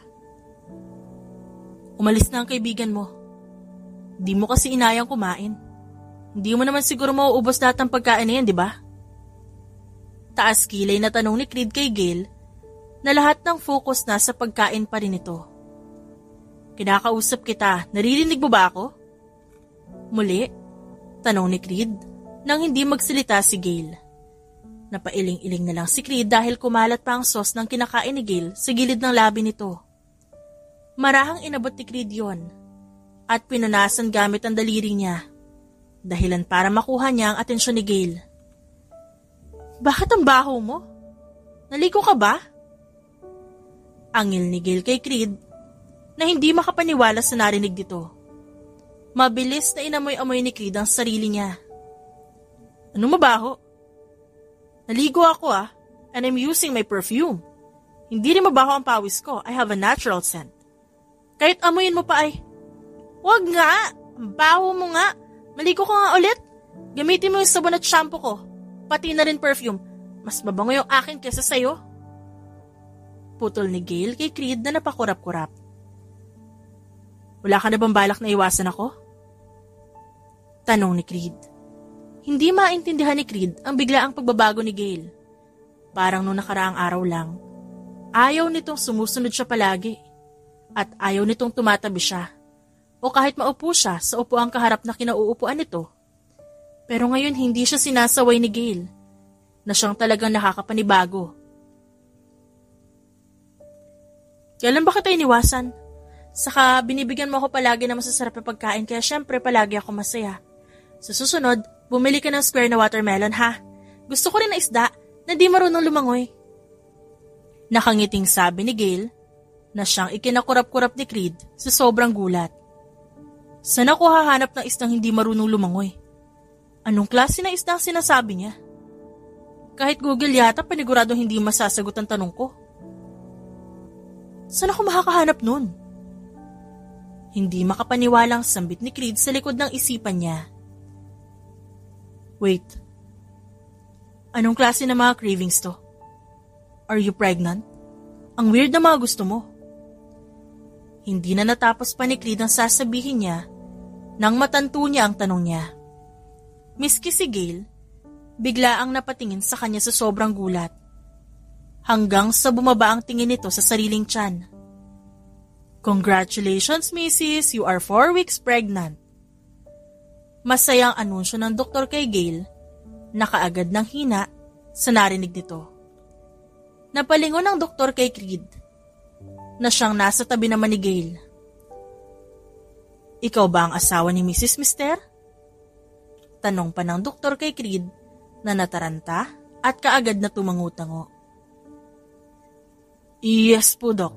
Umalis na ang kaibigan mo. Di mo kasi inayang kumain. Hindi mo naman siguro mauubos lahat ng pagkain na yan, di ba? Taas kilay na tanong ni Creed kay Gail na lahat ng focus na sa pagkain pa rin ito. Kinakausap kita, naririnig mo ba ako? Muli, tanong ni Creed nang hindi magsalita si Gail. Napailing-iling na lang si Creed dahil kumalat pa ang sauce ng kinakain ni Gail sa gilid ng labi nito. Marahang inabot ni Creed yon at pinunasan gamit ang daliri niya. Dahilan para makuha niya ang atensyon ni Gail. Bakit ang baho mo? Naligo ka ba? Angil ni Gail kay Creed na hindi makapaniwala sa narinig dito. Mabilis na inamoy-amoy ni Creed ang sarili niya. Anong mabaho? Naligo ako and I'm using my perfume. Hindi rin mabaho ang pawis ko. I have a natural scent. Kahit amoyin mo pa ay, wag nga, ang baho mo nga. Maligo ka nga ulit. Gamitin mo yung sabon at shampoo ko. Pati na rin perfume. Mas mabango yung akin kesa sa'yo. Putol ni Gail kay Creed na napakurap-kurap. Wala ka na bang balak na iwasan ako? Tanong ni Creed. Hindi maintindihan ni Creed ang biglaang pagbabago ni Gail. Parang noong nakaraang araw lang. Ayaw nitong sumusunod siya palagi. At ayaw nitong tumatabi siya. O kahit maupo siya sa upuang kaharap na kinauupuan nito. Pero ngayon hindi siya sinasaway ni Gail, na siyang talagang nakakapanibago. Kailan ba kita iniwasan? Saka binibigyan mo ako palagi na masasarap na pagkain kaya syempre palagi ako masaya. Sa susunod, bumili ka ng square na watermelon ha. Gusto ko rin na isda na di marunong lumangoy. Nakangiting sabi ni Gail na siyang ikinakurap-kurap ni Creed sa sobrang gulat. Saan ako hahanap ng isdang hindi marunong lumangoy? Anong klase na isdang sinasabi niya? Kahit Google yata paniguradong hindi masasagot ang tanong ko. Saan ako makakahanap nun? Hindi makapaniwalang sambit ni Creed sa likod ng isipan niya. Wait. Anong klase na mga cravings to? Are you pregnant? Ang weird na mga gusto mo. Hindi na natapos pa ni Creed ang sasabihin niya nang matanto niya ang tanong niya. Miski si Gail, bigla ang napatingin sa kanya sa sobrang gulat. Hanggang sa bumaba ang tingin nito sa sariling tiyan. Congratulations, Mrs. You are 4 weeks pregnant. Masayang anunsyo ng doktor kay Gail na kaagad ng hina sa narinig nito. Napalingon ng doktor kay Creed na siyang nasa tabi naman ni Gail. Ikaw ba ang asawa ni Mrs. Mister? Tanong pa ng doktor kay Creed na nataranta at kaagad na tumango-tango. Yes po, Dok.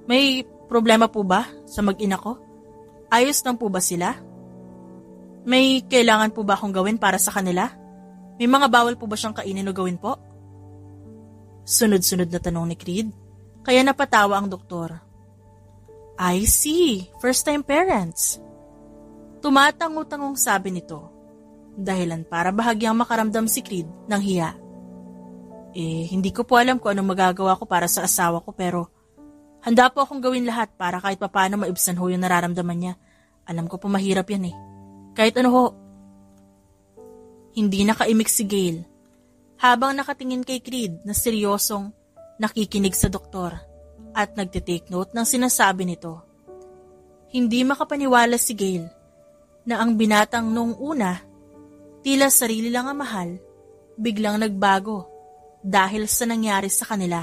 May problema po ba sa mag-ina ko? Ayos lang po ba sila? May kailangan po ba akong gawin para sa kanila? May mga bawal po ba siyang kainin o gawin po? Sunod-sunod na tanong ni Creed, kaya napatawa ang doktor. I see, first-time parents. Tumatango-tangong sabi nito, dahilan para bahagyang makaramdam si Creed ng hiya. Hindi ko po alam kung anong magagawa ko para sa asawa ko pero handa po akong gawin lahat para kahit papaano maibsan ho yung nararamdaman niya. Alam ko po mahirap yan Kahit ano ho. Hindi nakaimik si Gail habang nakatingin kay Creed na seryosong nakikinig sa doktor at nagtitake note ng sinasabi nito. Hindi makapaniwala si Gail na ang binatang noong una, tila sarili lang ang mahal, biglang nagbago dahil sa nangyari sa kanila.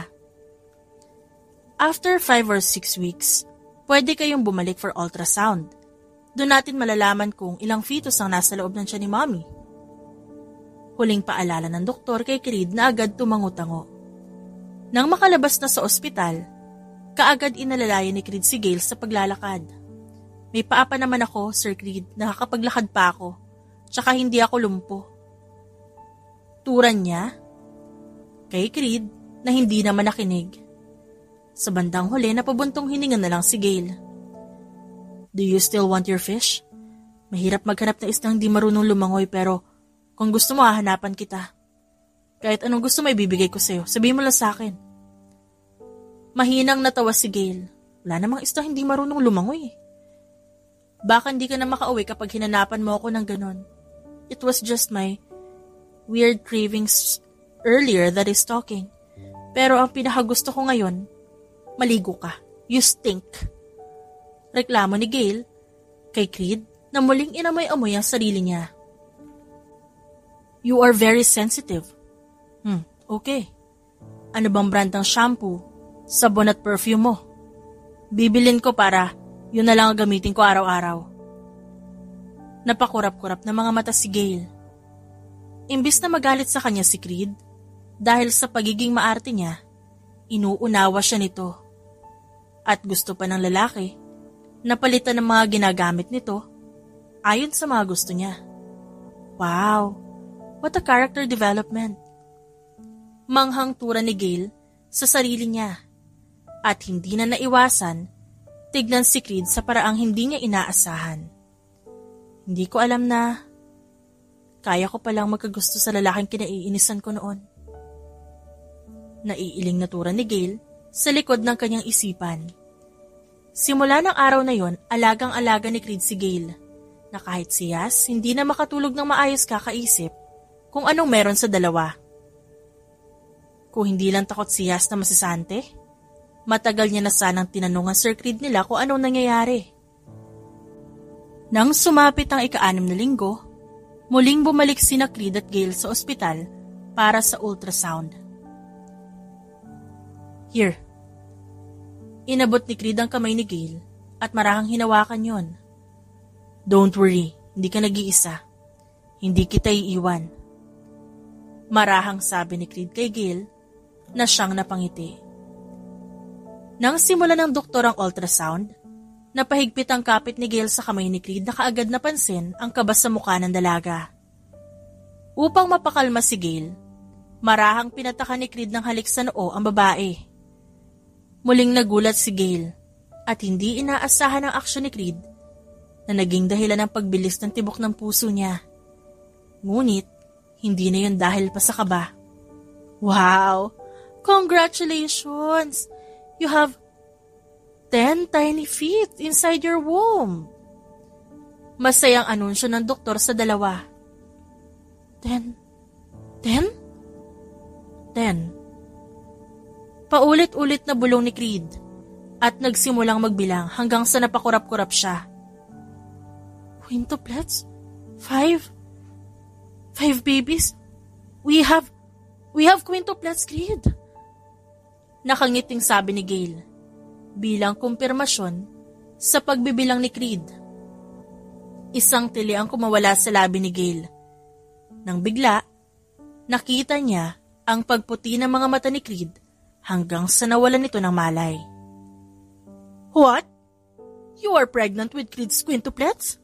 After 5 or 6 weeks, pwede kayong bumalik for ultrasound. Doon natin malalaman kung ilang fetus ang nasa loob ng tiyan ni Mommy. Huling paalala ng doktor kay Creed na agad tumango-tango. Nang makalabas na sa ospital, kaagad inalalayan ni Creed si Gail sa paglalakad. May paa pa naman ako, Sir Creed, nakakapaglakad pa ako, tsaka hindi ako lumpo. Turan niya kay Creed na hindi naman nakinig. Sa bandang huli, napabuntong hininga na lang si Gail. Do you still want your fish? Mahirap maghanap na isdang di marunong lumangoy pero kung gusto mo hahanapan kita. Kahit anong gusto mo ibibigay ko sa'yo, sabihin mo lang sa akin. Mahinang natawa si Gail. Wala namang isdang hindi marunong lumangoy. Baka hindi ka na makauwi kapag hinanapan mo ako ng ganon. It was just my weird cravings earlier that is talking. Pero ang pinakagusto ko ngayon, maligo ka. You stink. Reklamo ni Gail kay Creed na muling inamoy-amoy ang sarili niya. You are very sensitive. Okay. Ano bang brand ng shampoo, sabon at perfume mo? Bibilin ko para yun na lang ang gamitin ko araw-araw. Napakurap-kurap na mga mata si Gail. Imbis na magalit sa kanya si Creed, dahil sa pagiging maarte niya, inuunawa siya nito. At gusto pa ng lalaki, napalitan ng mga ginagamit nito ayon sa mga gusto niya. Wow, what a character development. Manghang tura ni Gail sa sarili niya at hindi na naiwasan tignan si Creed sa paraang hindi niya inaasahan. Hindi ko alam na kaya ko palang magkagusto sa lalaking kinaiinisan ko noon. Naiiling na tura ni Gail sa likod ng kanyang isipan. Simula ng araw na yon, alagang-alaga ni Creed si Gail na kahit si Yas hindi na makatulog ng maayos kakaisip kung anong meron sa dalawa. Kung hindi lang takot si Yas na masisante, matagal niya na sanang tinanong ang Sir Creed nila kung anong nangyayari. Nang sumapit ang ika-6 na linggo, muling bumalik sina Creed at Gail sa ospital para sa ultrasound. Here. Inabot ni Creed ang kamay ni Gail at marahang hinawakan yon. Don't worry, hindi ka nag-iisa. Hindi kita iiwan. Marahang sabi ni Creed kay Gail na siyang napangiti. Nang simula ng doktor ang ultrasound, napahigpit ang kapit ni Gail sa kamay ni Creed na kaagad napansin ang kabas sa mukha ng dalaga. Upang mapakalma si Gail, marahang pinatakan ni Creed ng halik sa noo ang babae. Muling nagulat si Gail at hindi inaasahan ang aksyon ni Creed na naging dahilan ng pagbilis ng tibok ng puso niya. Ngunit, hindi na yun dahil pa sa kaba. Wow! Congratulations! You have 10 tiny feet inside your womb. Masayang anunsyo ng doktor sa dalawa. 10? 10? Paulit-ulit na bulong ni Creed at nagsimulang magbilang hanggang sa napakurap-kurap siya. Quintuplets? 5 babies? We have quintuplets, Creed. Nakangiting sabi ni Gail bilang kumpirmasyon sa pagbibilang ni Creed. Isang tili ang kumawala sa labi ni Gail. Nang bigla, nakita niya ang pagputi ng mga mata ni Creed hanggang sa nawalan nito ng malay. What? You are pregnant with Creed's quintuplets?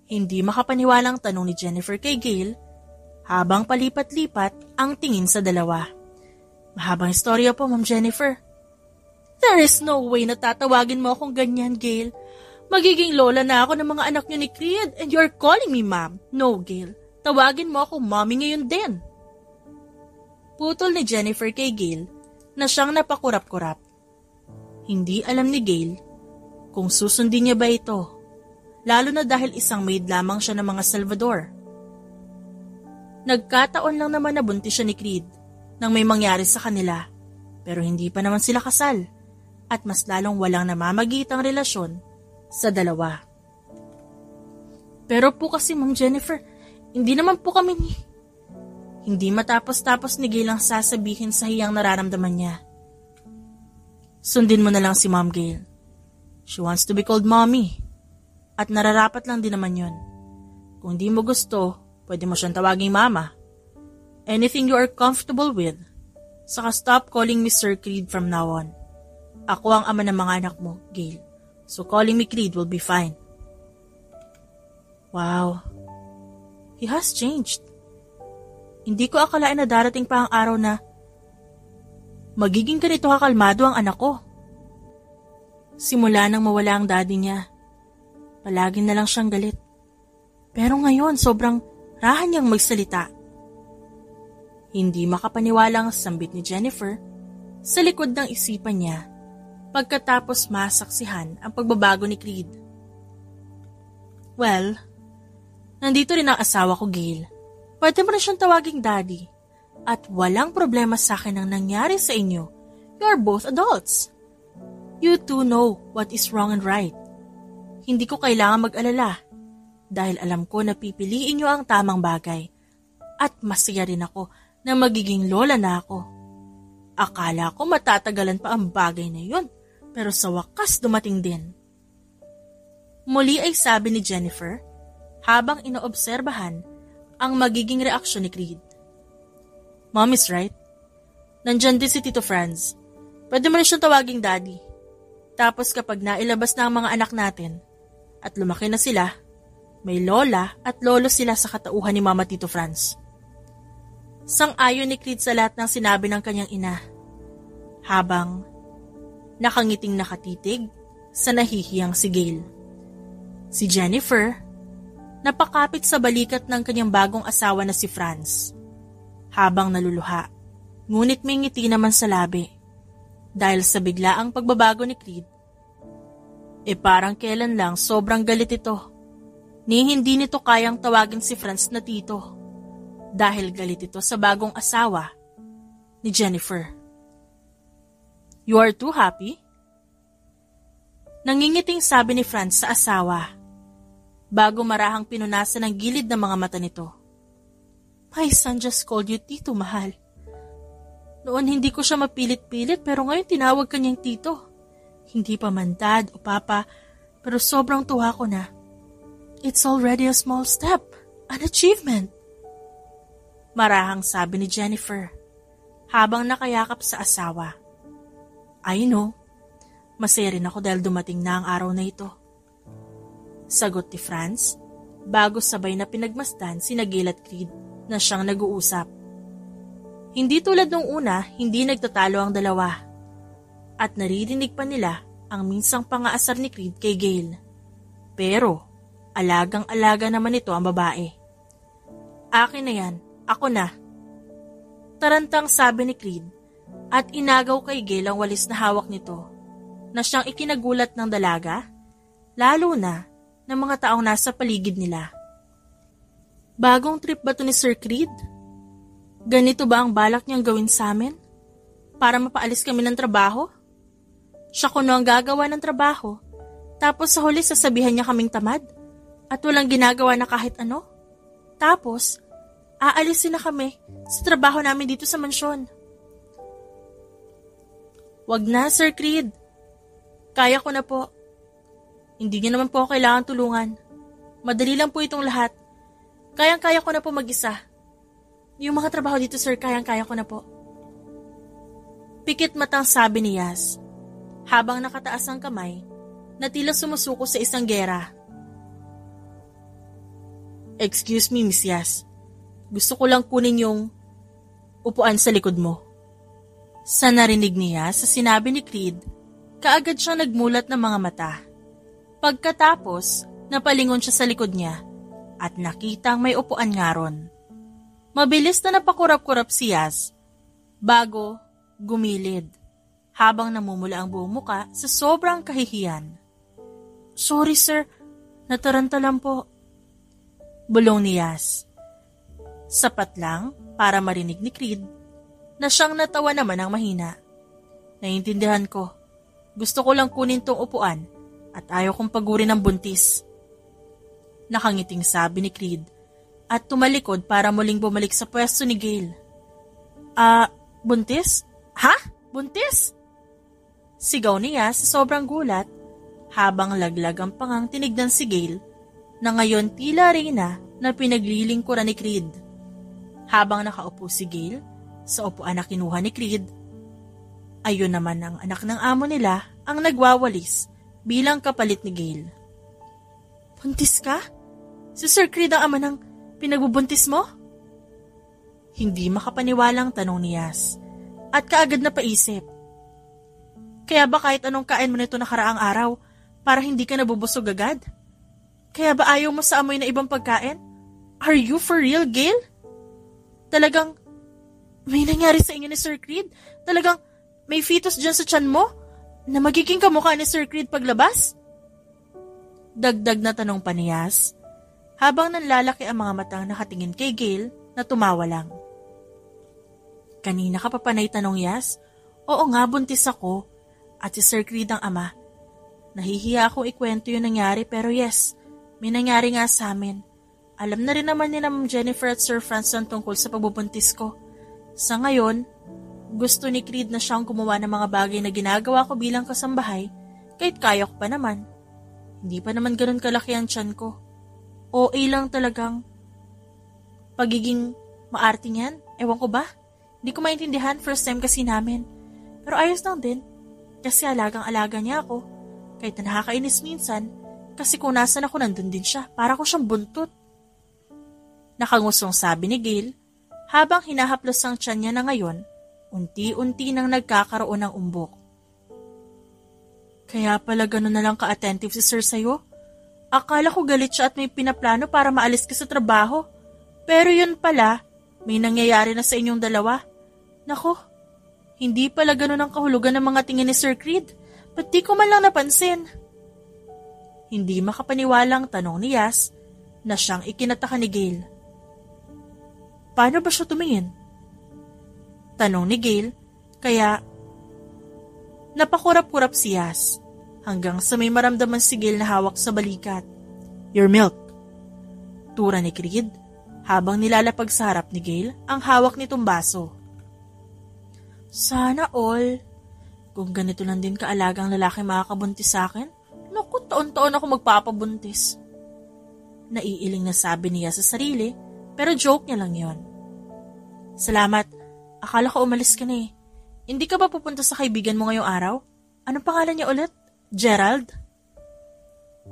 Hindi makapaniwalang tanong ni Jennifer kay Gail habang palipat-lipat ang tingin sa dalawa. Mahabang istorya po, Ma'am Jennifer. There is no way na tatawagin mo akong ganyan, Gail. Magiging lola na ako ng mga anak niyo ni Creed and you're calling me Ma'am. No, Gail. Tawagin mo akong Mommy ngayon din. Putol ni Jennifer kay Gail na siyang napakurap-kurap. Hindi alam ni Gail kung susundin niya ba ito, lalo na dahil isang maid lamang siya ng mga Salvador. Nagkataon lang naman na buntis siya ni Creed nang may mangyari sa kanila, pero hindi pa naman sila kasal at mas lalong walang namamagitang relasyon sa dalawa. Pero po kasi Ma'am Jennifer, hindi naman po kami ni... Hindi matapos-tapos ni Gail ang sasabihin sa hiyang nararamdaman niya. Sundin mo na lang si Ma'am Gail. She wants to be called Mommy. At nararapat lang din naman yun. Kung di mo gusto, pwede mo siyang tawaging Mama. Anything you are comfortable with. Saka stop calling me Sir Creed from now on. Ako ang ama ng mga anak mo, Gail. So calling me Creed will be fine. Wow. He has changed. Hindi ko akalain na darating pa ang araw na magiging ganito kakalmado ang anak ko. Simula nang mawala ang daddy niya, palagi na lang siyang galit. Pero ngayon, sobrang rahan niyang magsalita. Hindi makapaniwalang sambit ni Jennifer sa likod ng isipan niya pagkatapos masaksihan ang pagbabago ni Creed. Well, Nandito rin ang asawa ko, Gail. Pwede mo na siyang tawaging daddy. At walang problema sa akin ang nangyari sa inyo. You are both adults. You two know what is wrong and right. Hindi ko kailangan mag-alala dahil alam ko na pipiliin niyo ang tamang bagay. At masaya rin ako na magiging lola na ako. Akala ko matatagalan pa ang bagay na yun, pero sa wakas dumating din. Muli ay sabi ni Jennifer habang inoobserbahan ang magiging reaksyon ni Creed. Mom is right. Nandyan din si Tito Franz. Pwede mo na siyang tawaging daddy. Tapos kapag nailabas na ang mga anak natin at lumaki na sila, may lola at lolo sila sa katauhan ni Mama Tito Franz. Sang-ayon ni Creed sa lahat ng sinabi ng kanyang ina, habang nakangiting nakatitig sa nahihiyang si Gail. Si Jennifer, napakapit sa balikat ng kanyang bagong asawa na si Franz, habang naluluha, ngunit may ngiti naman sa labi, dahil sa biglaang pagbabago ni Creed. Parang kailan lang sobrang galit ito, ni hindi nito kayang tawagin si Franz na tito, dahil galit ito sa bagong asawa ni Jennifer. You are too happy? Nangingiting sabi ni Franz sa asawa, bago marahang pinunasan ng gilid ng mga mata nito. My son just called you tito, mahal. Noon hindi ko siya mapilit-pilit pero ngayon tinawag kanyang tito. Hindi pa man dad o papa, pero sobrang tuwa ko na. It's already a small step, an achievement. Marahang sabi ni Jennifer, habang nakayakap sa asawa. I know, masaya rin ako dahil dumating na ang araw na ito. Sagot ni Franz, bago sabay na pinagmasdan si Gail at Creed na siyang nag-uusap. Hindi tulad nung una, hindi nagtatalo ang dalawa. At naririnig pa nila ang minsang pangaasar ni Creed kay Gail. Pero, alagang-alaga naman ito ang babae. Akin na yan, ako na. Tarantang sabi ni Creed at inagaw kay Gail ang walis na hawak nito na siyang ikinagulat ng dalaga, lalo na ng mga taong nasa paligid nila. Bagong trip ba to ni Sir Creed? Ganito ba ang balak niyang gawin sa amin? Para mapaalis kami ng trabaho? Siya kuno ang gagawa ng trabaho, tapos sa huli sasabihan niya kaming tamad at walang ginagawa na kahit ano? Tapos, aalisin na kami sa trabaho namin dito sa mansyon. Wag na, Sir Creed. Kaya ko na po. Hindi niyo naman po ako kailangan tulungan. Madali lang po itong lahat. Kayang-kaya ko na po mag-isa. Yung mga trabaho dito, sir, kayang-kaya ko na po. Pikit matang sabi ni Yas, habang nakataas ang kamay na tila sumusuko sa isang gera. Excuse me, Miss Yas. Gusto ko lang kunin yung upuan sa likod mo. Sa narinig niya sa sinabi ni Creed, kaagad siyang nagmulat ng mga mata. Pagkatapos, napalingon siya sa likod niya at nakitang may upuan nga ron. Mabilis na napakurap-kurap si Yas bago gumilid habang namumula ang buong muka sa sobrang kahihiyan. Sorry sir, nataranta lang po. Bulong ni Yas. Sapat lang para marinig ni Creed na siyang natawa naman ang mahina. Naiintindihan ko. Gusto ko lang kunin tong upuan at ayaw kong pagurin ng buntis. Nakangiting sabi ni Creed at tumalikod para muling bumalik sa pwesto ni Gail. Buntis? Ha? Buntis? Sigaw niya sa sobrang gulat habang laglag ang pangang tinignan si Gail na ngayon tila reyna na pinaglilingkuran ni Creed. Habang nakaupo si Gail sa upuan na kinuha ni Creed, ayun naman ang anak ng amo nila ang nagwawalis bilang kapalit ni Gail. Buntis ka? Si Sir Creed ang ama ng pinagbubuntis mo? Hindi makapaniwalang tanong ni Yas at kaagad na paisip. Kaya ba kahit anong kain mo nito nakaraang araw para hindi ka nabubusog agad? Kaya ba ayaw mo sa amoy na ibang pagkain? Are you for real, Gail? Talagang may nangyari sa inyo ni Sir Creed? Talagang may fetus dyan sa tiyan mo na magiging kamukha ni Sir Creed paglabas? Dagdag na tanong pa ni Yas habang nanlalaki ang mga matang nakatingin kay Gail na tumawa lang. Kanina ka pa panay tanong, Yas? Oo nga, buntis ako. At si Sir Creed ang ama. Nahihiya akong ikwento yung nangyari pero yes, may nangyari nga sa amin. Alam na rin naman ni Ma'am Jennifer at Sir Francis tungkol sa pagbubuntis ko. Sa ngayon, gusto ni Creed na siyang gumawa ng mga bagay na ginagawa ko bilang kasambahay kahit kaya ko pa naman. Hindi pa naman ganun kalaki ang tiyan ko. OA lang talagang pagiging maarte niyan. Ewan ko ba? Hindi ko maintindihan, first time kasi namin. Pero ayos lang din. Kasi alagang-alaga niya ako. Kahit na nakakainis minsan, kasi kung nasan ako nandun din siya. Para ko siyang buntot. Nakangusong sabi ni Gail, habang hinahaplos ang tiyan niya na ngayon, unti-unti nang nagkakaroon ng umbok. Kaya pala gano'n na lang ka-attentive si Sir sa'yo? Akala ko galit siya at may pinaplano para maalis ka sa trabaho. Pero yun pala, may nangyayari na sa inyong dalawa. Nako, hindi pala gano'n ang kahulugan ng mga tingin ni Sir Creed. Ba't di ko man lang napansin? Hindi makapaniwalang tanong ni Yas na siyang ikinataka ni Gail. Paano ba siya tumingin? Tanong ni Gail, kaya napakurap-kurap si Yas hanggang sa may maramdaman si Gail na hawak sa balikat. Your milk. Tura ni Creed habang nilalapag sa harap ni Gail ang hawak nitong baso. Sana all. Kung ganito lang din kaalagang lalaki makakabuntis sa akin, naku, taon-taon ako magpapabuntis. Naiiling na sabi niya sa sarili, pero joke niya lang yon. Salamat. Akala ko umalis ka na eh. Hindi ka ba pupunta sa kaibigan mo ngayong araw? Anong pangalan niya ulit? Gerald?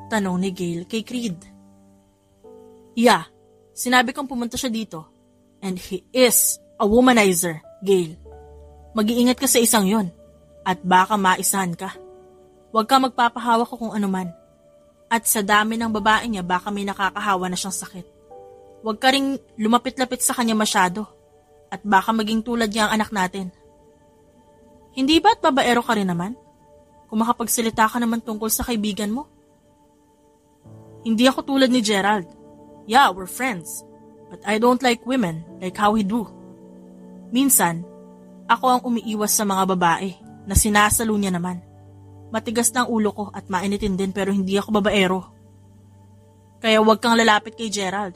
Tanong ni Gail kay Creed. Yeah, sinabi kong pumunta siya dito. And he is a womanizer, Gail. Mag-iingat ka sa isang yon. At baka maisahan ka. Huwag ka magpapahawak ko kung anuman. At sa dami ng babae niya baka may nakakahawa na siyang sakit. Huwag ka ring lumapit-lapit sa kanya masyado. At baka maging tulad niya ang anak natin. Hindi ba't babaero ka rin naman? Kung makapagsalita ka naman tungkol sa kaibigan mo? Hindi ako tulad ni Gerald. Yeah, we're friends. But I don't like women like how he do. Minsan, ako ang umiiwas sa mga babae na sinasalo niya naman. Matigas na ang ulo ko at mainitin din pero hindi ako babaero. Kaya huwag kang lalapit kay Gerald.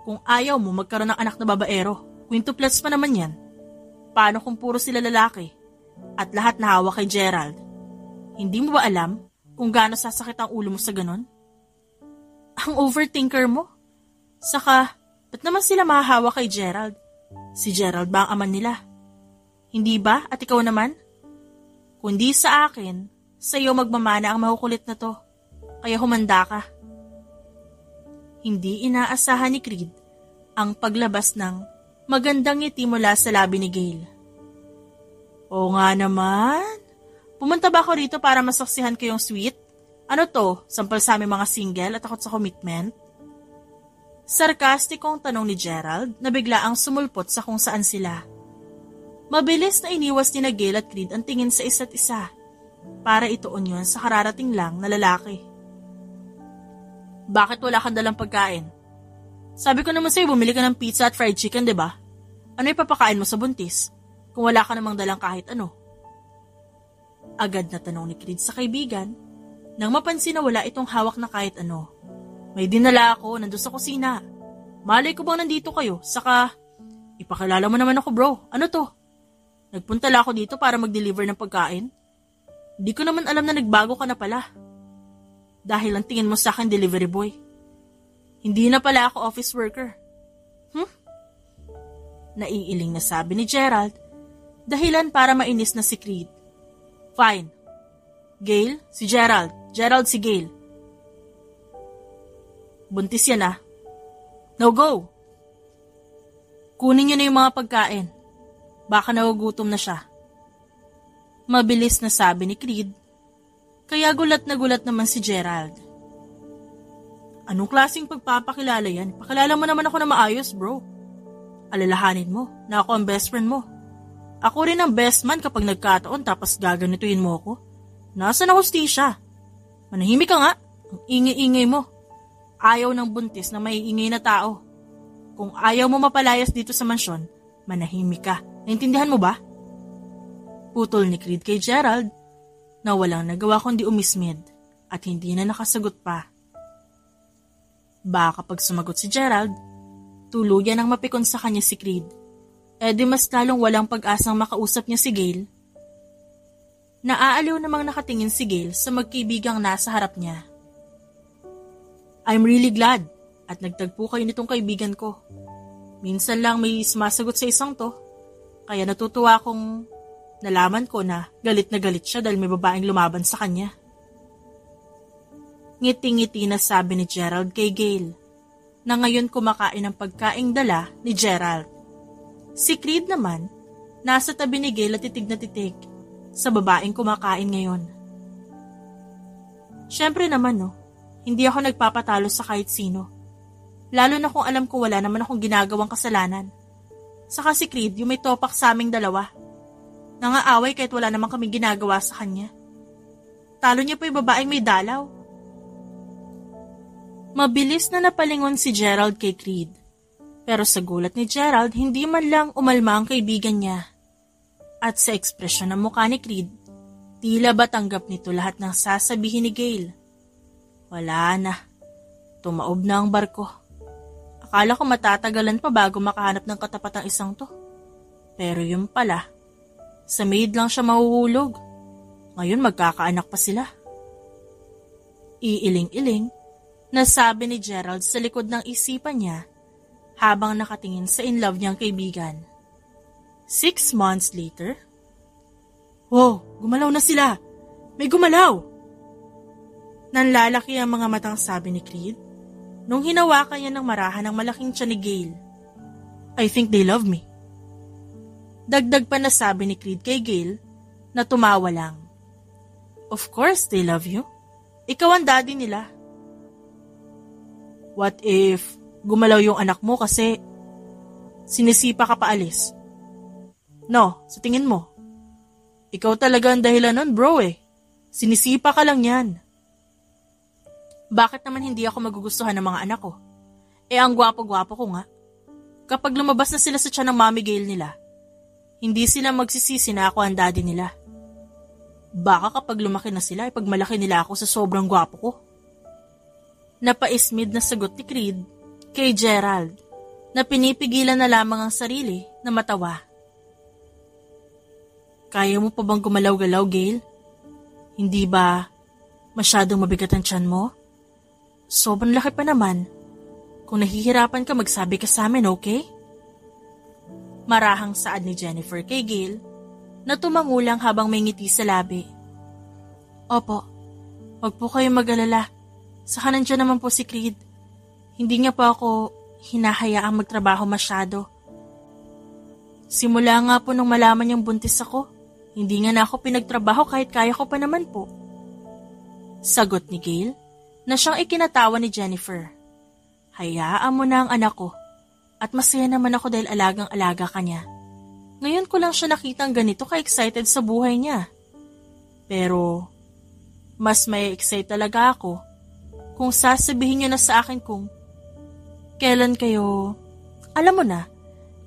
Kung ayaw mo magkaroon ng anak na babaero, quintuplets pa naman yan. Paano kung puro sila lalaki at lahat nahawa kay Gerald? Hindi mo ba alam kung gaano sasakit ang ulo mo sa ganon? Ang overthinker mo? Saka, ba't naman sila mahahawa kay Gerald? Si Gerald ba ang aman nila? Hindi ba? At ikaw naman? Kundi sa akin, sa iyo magmamana ang makukulit na to. Kaya humanda ka. Hindi inaasahan ni Creed ang paglabas ng magandang ngiti mula sa labi ni Gail. Oo nga naman. Pumunta ba ako rito para masaksihan kayong sweet? Ano to? Sampal sa aming mga single at takot sa commitment? Sarkastikong tanong ni Gerald na bigla ang sumulpot sa kung saan sila. Mabilis na iniwas ni Gail at Creed ang tingin sa isa't isa para ituon yun sa kararating lang na lalaki. Bakit wala kang dalang pagkain? Sabi ko naman sa'yo bumili ka ng pizza at fried chicken, diba? Ano ipapakain mo sa buntis kung wala ka namang dalang kahit ano? Agad na tanong ni Creed sa kaibigan nang mapansin na wala itong hawak na kahit ano. May dinala ako, nandun sa kusina. Malay ko bang nandito kayo, saka ipakilala mo naman ako bro, ano to? Nagpunta lang ako dito para mag-deliver ng pagkain. Di ko naman alam na nagbago ka na pala. Dahil ang tingin mo sa akin delivery boy. Hindi na pala ako office worker. Naiiling na sabi ni Gerald, dahilan para mainis na si Creed. Fine. Gail, si Gerald. Gerald, si Gail. Buntis yan ah. Now go. Kunin niyo na yung mga pagkain. Baka nagugutom na siya. Mabilis na sabi ni Creed, kaya gulat naman si Gerald. Anong klaseng pagpapakilala yan? Pakilala mo naman ako na maayos, bro. Alalahanin mo na ako ang best friend mo. Ako rin ang best man kapag nagkataon tapos gaganituin mo ako. Nasaan ang hustisya? Manahimik ka nga. Ang ingay-ingay mo. Ayaw ng buntis na maiingay na tao. Kung ayaw mo mapalayas dito sa mansyon, manahimik ka. Naintindihan mo ba? Putol ni Creed kay Gerald na walang nagawa kundi umismid at hindi na nakasagot pa. Baka kapag sumagot si Gerald, tuluyan ang mapikon sa kanya si Creed. Di mas lalong walang pag-asang makausap niya si Gail. Naaaliw namang nakatingin si Gail sa magkaibigang nasa harap niya. I'm really glad at nagtagpo kayo nitong kaibigan ko. Minsan lang may sumasagot sa isang to, kaya natutuwa kong nalaman ko na galit siya dahil may babaeng lumaban sa kanya. Ngiti-ngiti na sabi ni Gerald kay Gail na ngayon kumakain ng pagkaing dala ni Gerald. Si Creed naman, nasa tabi ni Gail at titig na titig sa babaeng kumakain ngayon. Siyempre naman hindi ako nagpapatalo sa kahit sino. Lalo na kung alam ko wala naman akong ginagawang kasalanan. Saka si Creed yung may topak sa aming dalawa. Nangaaway kahit wala naman kaming ginagawa sa kanya. Talo niya pa yung babaeng may dalaw. Mabilis na napalingon si Gerald kay Creed. Pero sa gulat ni Gerald, hindi man lang umalma ang kaibigan niya. At sa ekspresyon ng mukha ni Creed, tila ba tanggap nito lahat ng sasabihin ni Gail. Wala na. Tumaob na ang barko. Akala ko matatagalan pa bago makahanap ng katapat ang isang to. Pero yun pala, sa maid lang siya mahuhulog. Ngayon magkakaanak pa sila. Iiling-iling, nasabi ni Gerald sa likod ng isipan niya habang nakatingin sa in-love niyang kaibigan. 6 months later, wow, gumalaw na sila! May gumalaw! Nanlalaki ang mga matang sabi ni Creed nung hinawakan niya ng marahan ng malaking tiyan ni Gail. I think they love me. Dagdag pa na sabi ni Creed kay Gail na tumawa lang. Of course they love you. Ikaw ang daddy nila. What if gumalaw yung anak mo kasi sinisipa ka pa alis? No, sa tingin mo. Ikaw talaga ang dahilan nun, bro eh. Sinisipa ka lang yan. Bakit naman hindi ako magugustuhan ng mga anak ko? Ang gwapo-gwapo ko nga. Kapag lumabas na sila sa tiyan ng Mommy Gail nila, hindi sila magsisisi na ako ang daddy nila. Baka kapag lumaki na sila, ipagmalaki nila ako sa sobrang gwapo ko. Napaismid na sagot ni Creed kay Gerald na pinipigilan na lamang ang sarili na matawa. Kaya mo pa bang gumalaw-galaw, Gail? Hindi ba masyadong mabigat ang tiyan mo? Sobrang laki pa naman. Kung nahihirapan ka, magsabi ka sa amin, okay? Marahang saad ni Jennifer kay Gail na tumangulang habang may ngiti sa labi. Opo, wag po kayong mag-alala. Saka nandiyan naman po si Creed. Hindi niya po ako hinahayaang magtrabaho masyado. Simula nga po nung malaman niyang buntis ako, hindi nga na ako pinagtrabaho kahit kaya ko pa naman po. Sagot ni Gail na siyang ikinatawa ni Jennifer. Hayaan mo na ang anak ko at masaya naman ako dahil alagang-alaga ka niya. Ngayon ko lang siya nakitang ganito ka-excited sa buhay niya. Pero mas may excite talaga ako kung sasabihin niyo na sa akin kung kailan kayo, alam mo na,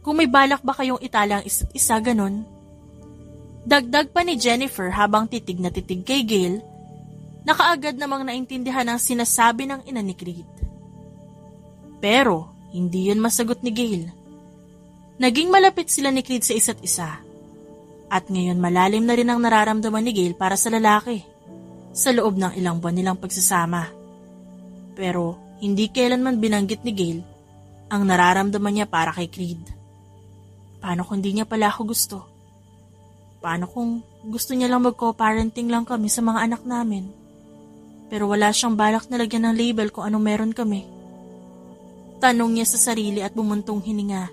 kung may balak ba kayong itala ang isa't isa ganon. Dagdag pa ni Jennifer habang titig na titig kay Gail, nakaagad namang naintindihan ang sinasabi ng ina ni Creed. Pero hindi yun masagot ni Gail. Naging malapit sila ni Creed sa isa't isa. At ngayon malalim na rin ang nararamdaman ni Gail para sa lalaki sa loob ng ilang buwan nilang pagsasama. Pero hindi kailanman binanggit ni Gail ang nararamdaman niya para kay Creed. Paano kung di niya pala ako gusto? Paano kung gusto niya lang mag-co-parenting lang kami sa mga anak namin? Pero wala siyang balak na lagyan ng label kung anong meron kami. Tanong niya sa sarili at bumuntong hininga.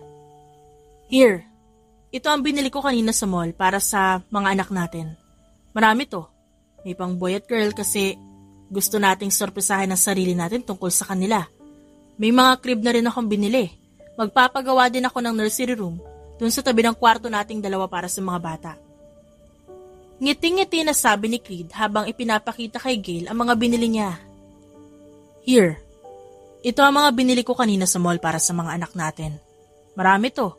Here, ito ang binili ko kanina sa mall para sa mga anak natin. Marami to. May pang boy at girl kasi gusto nating sorpresahin ang sarili natin tungkol sa kanila. May mga crib na rin akong binili. Magpapagawa din ako ng nursery room dun sa tabi ng kwarto nating dalawa para sa mga bata. Ngiti-ngiti na sabi ni Creed habang ipinapakita kay Gail ang mga binili niya. Here, Ito ang mga binili ko kanina sa mall para sa mga anak natin. Marami to.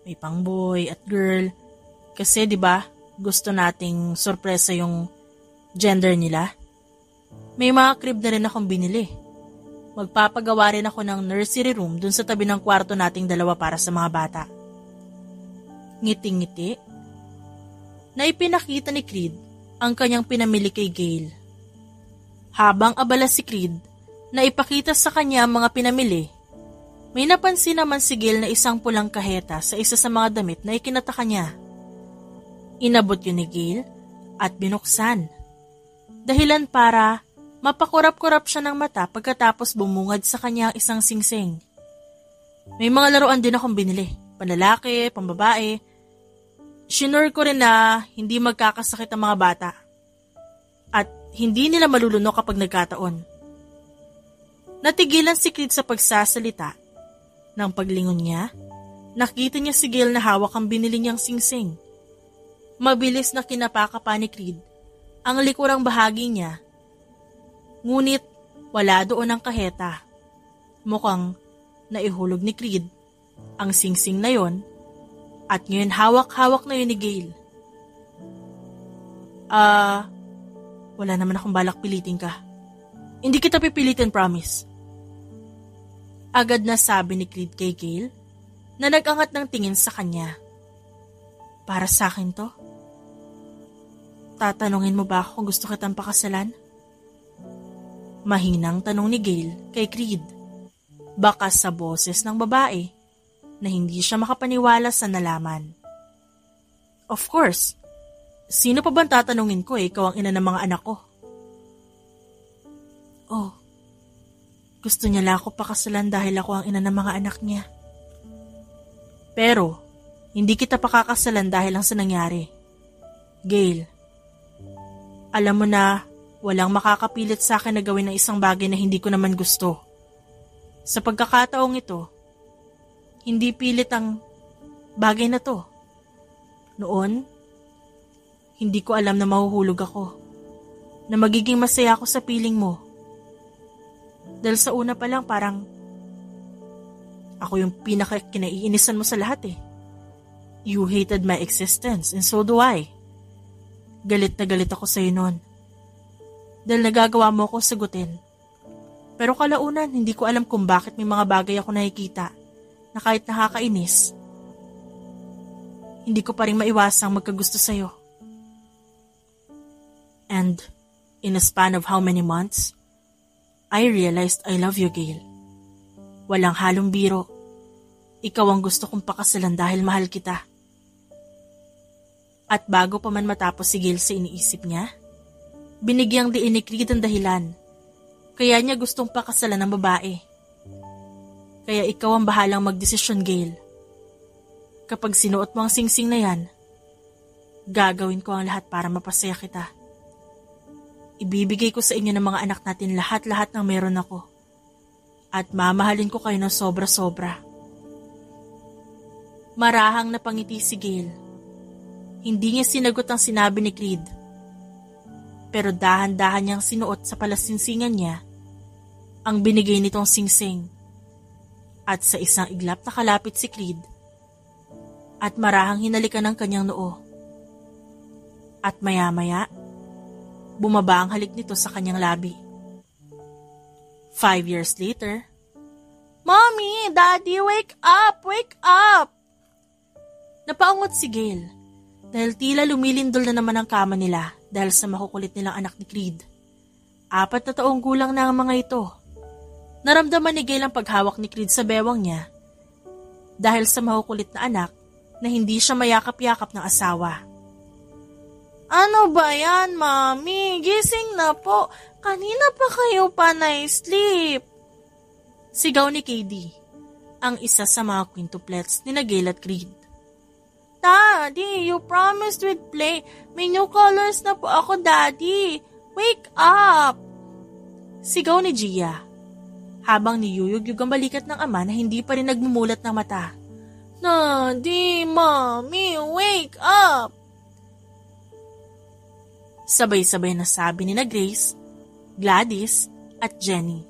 May pang boy at girl. Kasi 'di ba, gusto nating sorpresa yung gender nila. May mga crib na rin akong binili. Magpapagawa rin ako ng nursery room dun sa tabi ng kwarto nating dalawa para sa mga bata. Ngiti-ngiti na ipinakita ni Creed ang kanyang pinamili kay Gail. Habang abala si Creed na ipakita sa kanya ang mga pinamili, may napansin naman si Gail na isang pulang kaheta sa isa sa mga damit na ikinataka niya. Inabot yun ni Gail at binuksan. Dahilan para mapakurap-kurap siya ng mata pagkatapos bumungad sa kanya ang isang singsing. May mga laruan din akong binili, panlalaki, pambabae. Shinure ko rin na hindi magkakasakit ang mga bata at hindi nila malulunok kapag nagkataon. Natigilan si Creed sa pagsasalita. Nang paglingon niya, nakita niya si Gail na hawak ang binili niyang singsing. Mabilis na kinapakapa ni Creed ang likurang bahagi niya. Ngunit wala doon ang kaheta. Mukhang naihulog ni Creed ang singsing na yon at ngayon hawak-hawak na yun ni Gail. Wala naman akong balak pilitin ka. Hindi kita pipilitin, promise. Agad na sabi ni Creed kay Gail na nag-angat ng tingin sa kanya. Para sa akin to? Tatanungin mo ba ako kung gusto kitang pakasalan? Mahinang tanong ni Gail kay Creed. Baka sa boses ng babae na hindi siya makapaniwala sa nalaman. Of course. Sino pa bang tatanungin ko ikaw ang ina ng mga anak ko? Oh, gusto niya lang ako pakasalan dahil ako ang ina ng mga anak niya. Pero, hindi kita pakakasalan dahil lang sa nangyari. Gail, alam mo na walang makakapilit sa akin na gawin ng isang bagay na hindi ko naman gusto. Sa pagkakataong ito, hindi pilit ang bagay na to. Noon, hindi ko alam na mahuhulog ako, na magiging masaya ako sa piling mo. Dahil sa una pa lang parang ako yung pinaka-kinaiinisan mo sa lahat eh. You hated my existence and so do I. Galit na galit ako sa'yo noon. Dahil nagagawa mo ako sagutin. Pero kalaunan, hindi ko alam kung bakit may mga bagay ako nakikita na kahit nakakainis, hindi ko pa rin maiwasang magkagusto sa'yo. And in a span of how many months, I realized I love you, Gail. Walang halong biro. Ikaw ang gusto kong pakasalan dahil mahal kita. At bago pa man matapos si Gail sa iniisip niya, binigyang diin ni Creed ang dahilan. Kaya niya gustong pakasalan ng babae. Kaya ikaw ang bahalang magdesisyon, Gail. Kapag sinuot mo ang singsing na yan, gagawin ko ang lahat para mapasaya kita. Ibibigay ko sa inyo ng mga anak natin lahat-lahat ng meron ako. At mamahalin ko kayo ng sobra-sobra. Marahang napangiti si Gail. Hindi niya sinagot ang sinabi ni Creed. Pero dahan-dahan niyang sinuot sa palasinsingan niya ang binigay nitong singsing. At sa isang iglap na kalapit si Creed at marahang hinalikan ng kanyang noo. At maya-maya, bumaba ang halik nito sa kanyang labi. 5 years later, Mommy! Daddy! Wake up! Wake up! Napaungot si Gail dahil tila lumilindol na naman ang kama nila dahil sa makukulit nilang anak ni Creed. 4 na taong gulang na ang mga ito. Naramdaman ni Gail ang paghawak ni Creed sa bewang niya dahil sa makukulit na anak na hindi siya mayakap-yakap ng asawa. Ano ba yan, Mami? Gising na po. Kanina pa kayo pa na-sleep. Sigaw ni KD, ang isa sa mga quintuplets ni Gail at Creed. Daddy, you promised we'd play. May new colors na po ako, Daddy. Wake up! Sigaw ni Gia, habang niyuyug-yug ang balikat ng ama na hindi pa rin nagmumulat ng mata. Daddy, Mommy, wake up! Sabay-sabay na sabi ni Grace, Gladys at Jenny.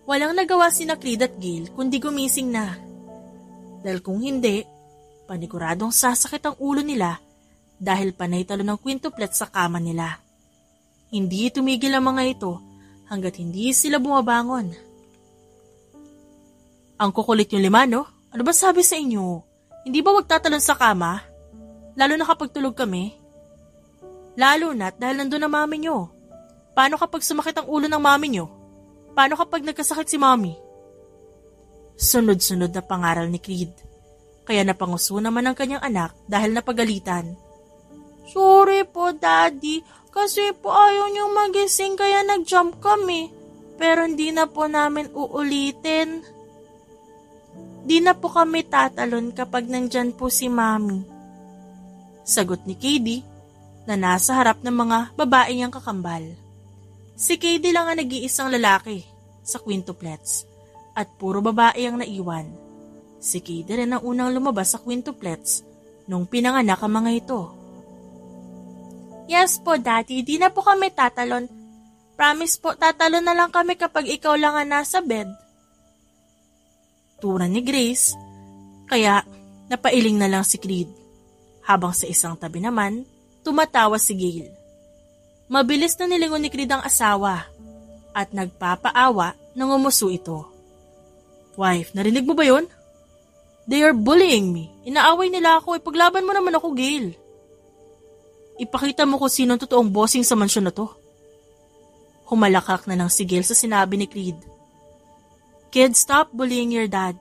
Walang nagawa sina Creed at Gail kundi gumising na. Dahil kung hindi, paniguradong sasakit ang ulo nila dahil panay talo ng quintuplet sa kama nila. Hindi tumigil ang mga ito hanggat hindi sila bumabangon. Ang kukulit yung 5, no? Ano ba sabi sa inyo? Hindi ba wag tatalon sa kama? Lalo na kapag tulog kami? Lalo na't dahil nandun ang mami nyo. Paano kapag sumakit ang ulo ng mami nyo? Paano kapag nagkasakit si mami? Sunod-sunod na pangaral ni Creed. Kaya napanguso naman ang kanyang anak dahil napagalitan. Sorry po, Daddy. Kasi po ayaw niyong magising kaya nag-jump kami. Pero hindi na po namin uulitin. Di na po kami tatalon kapag nandyan po si Mami. Sagot ni Katie na nasa harap ng mga babae niyang kakambal. Si Katie lang ang nag-iisang lalaki sa quintuplets at puro babae ang naiwan. Si Katie rin ang unang lumabas sa quintuplets nung pinanganak ang mga ito. Yes po, Daddy. Di na po kami tatalon. Promise po, tatalon na lang kami kapag ikaw lang ang nasa bed. Turan ni Grace, kaya napailing na lang si Creed. Habang sa isang tabi naman, tumatawa si Gail. Mabilis na nilingon ni Creed ang asawa at nagpapaawa nang umuso ito. Wife, narinig mo ba yun? They are bullying me. Inaaway nila ako. Ipaglaban mo naman ako, Gail. Ipakita mo kung sino ang totoong bossing sa mansyon na to. Humalakak na lang si Gail sa sinabi ni Creed. Kid, stop bullying your dad.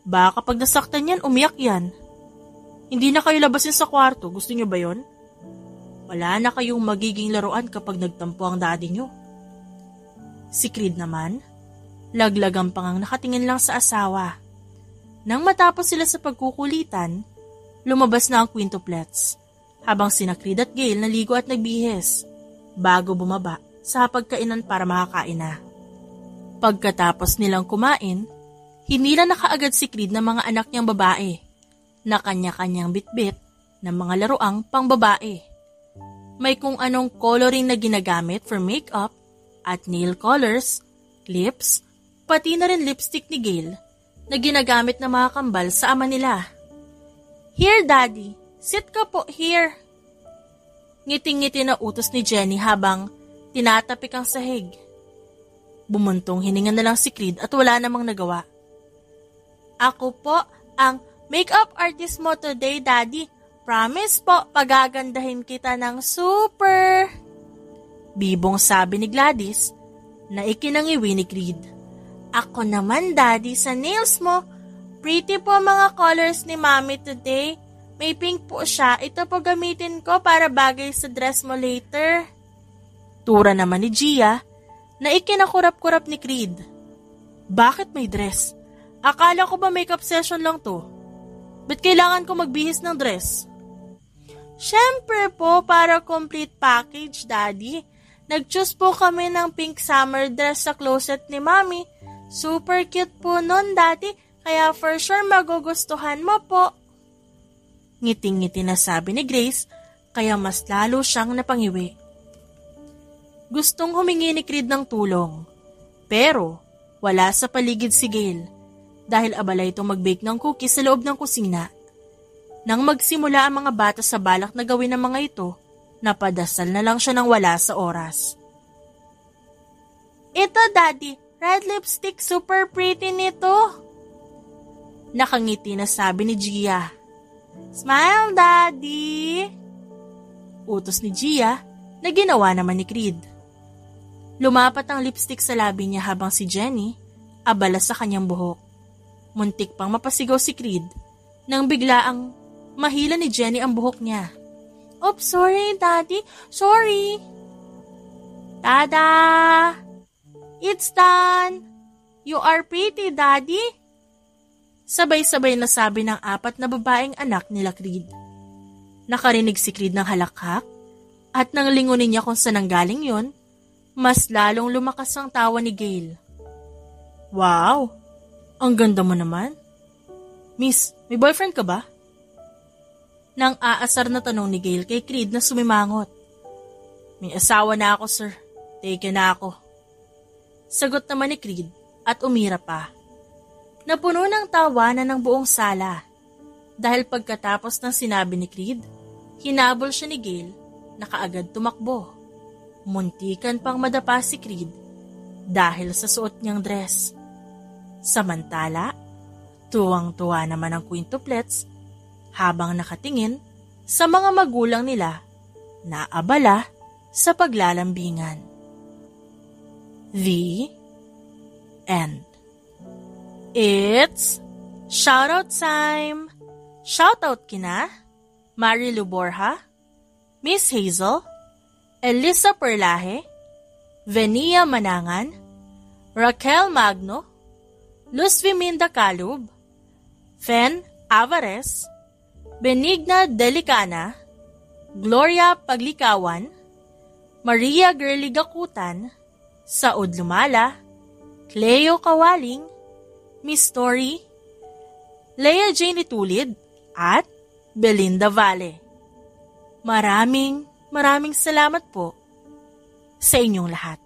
Baka kapag nasaktan yan, umiyak yan. Hindi na kayo labasin sa kwarto. Gusto nyo ba yon? Wala na kayong magiging laruan kapag nagtampo ang daddy nyo. Si Creed naman, laglagang pangang nakatingin lang sa asawa. Nang matapos sila sa pagkukulitan, lumabas na ang quintuplets, habang sina Creed at Gail naligo at nagbihis, bago bumaba sa pagkainan para makakain na. Pagkatapos nilang kumain, hinila na kaagad si Creed ng mga anak niyang babae, na kanya-kanyang bitbit ng mga laruang pangbabae. May kung anong coloring na ginagamit for makeup at nail colors, lips, pati na rin lipstick ni Gail na ginagamit ng mga kambal sa ama nila. Here, Daddy. Sit ka po here. Ngiting-ngiti na utos ni Jenny habang tinatapik ang sahig. Bumuntong hininga na lang si Creed at wala namang nagawa. Ako po ang makeup artist mo today, Daddy. Promise po, pagagandahin kita ng super. Bibong sabi ni Gladys na ikinangiwi ni Creed. Ako naman, Daddy, sa nails mo. Pretty po mga colors ni Mommy today. May pink po siya. Ito po gamitin ko para bagay sa dress mo later. Tura naman ni Gia na ikinakurap-kurap ni Creed. Bakit may dress? Akala ko ba makeup session lang to? Ba't kailangan ko magbihis ng dress? Syempre po, para complete package, Daddy. Nag-choose po kami ng pink summer dress sa closet ni Mommy. Super cute po nun, Daddy. Kaya for sure magugustuhan mo po. Ngiting-ngiti na sabi ni Grace, kaya mas lalo siyang napangiwi. Gustong humingi ni Creed ng tulong, pero wala sa paligid si Gail dahil abala itong mag-bake ng cookies sa loob ng kusina. Nang magsimula ang mga bata sa balak na gawin ng mga ito, napadasal na lang siya ng wala sa oras. Ito, Daddy, red lipstick, super pretty nito. Nakangiti na sabi ni Gia. Smile, Daddy! Utos ni Gia na ginawa naman ni Creed. Lumapat ang lipstick sa labi niya habang si Jenny abala sa kanyang buhok. Muntik pang mapasigaw si Creed nang biglaang mahila ni Jenny ang buhok niya. Oops, sorry, Daddy. Sorry. Tada! It's done! You are pretty, Daddy! Sabay-sabay na sabi ng 4 na babaeng anak nila Creed. Nakarinig si Creed ng halakhak at nang lingunin niya kung saan nanggaling yon, mas lalong lumakas ang tawa ni Gail. Wow! Ang ganda mo naman. Miss, may boyfriend ka ba? Nang aasar na tanong ni Gail kay Creed na sumimangot. May asawa na ako, sir. Taken na ako. Sagot naman ni Creed at umira pa. Napuno ng tawanan ng buong sala dahil pagkatapos ng sinabi ni Creed, hinabol siya ni Gail na kaagad tumakbo. Muntikan pang madapa si Creed dahil sa suot niyang dress. Samantala, tuwang-tuwa naman ang quintuplets habang nakatingin sa mga magulang nila na abala sa paglalambingan. The end. It's shoutout time! Shoutout kina Marilu Borja, Miss Hazel, Elisa Perlahe, Venia Manangan, Raquel Magno, Luz Viminda Calub, Fen Avares, Benigna Delicana, Gloria Paglikawan, Maria Gerly Gakutan, Saud Lumala, Cleo Kawaling, Miss Tori, Leia Jane Itulid, at Belinda Valle. Maraming salamat po sa inyong lahat.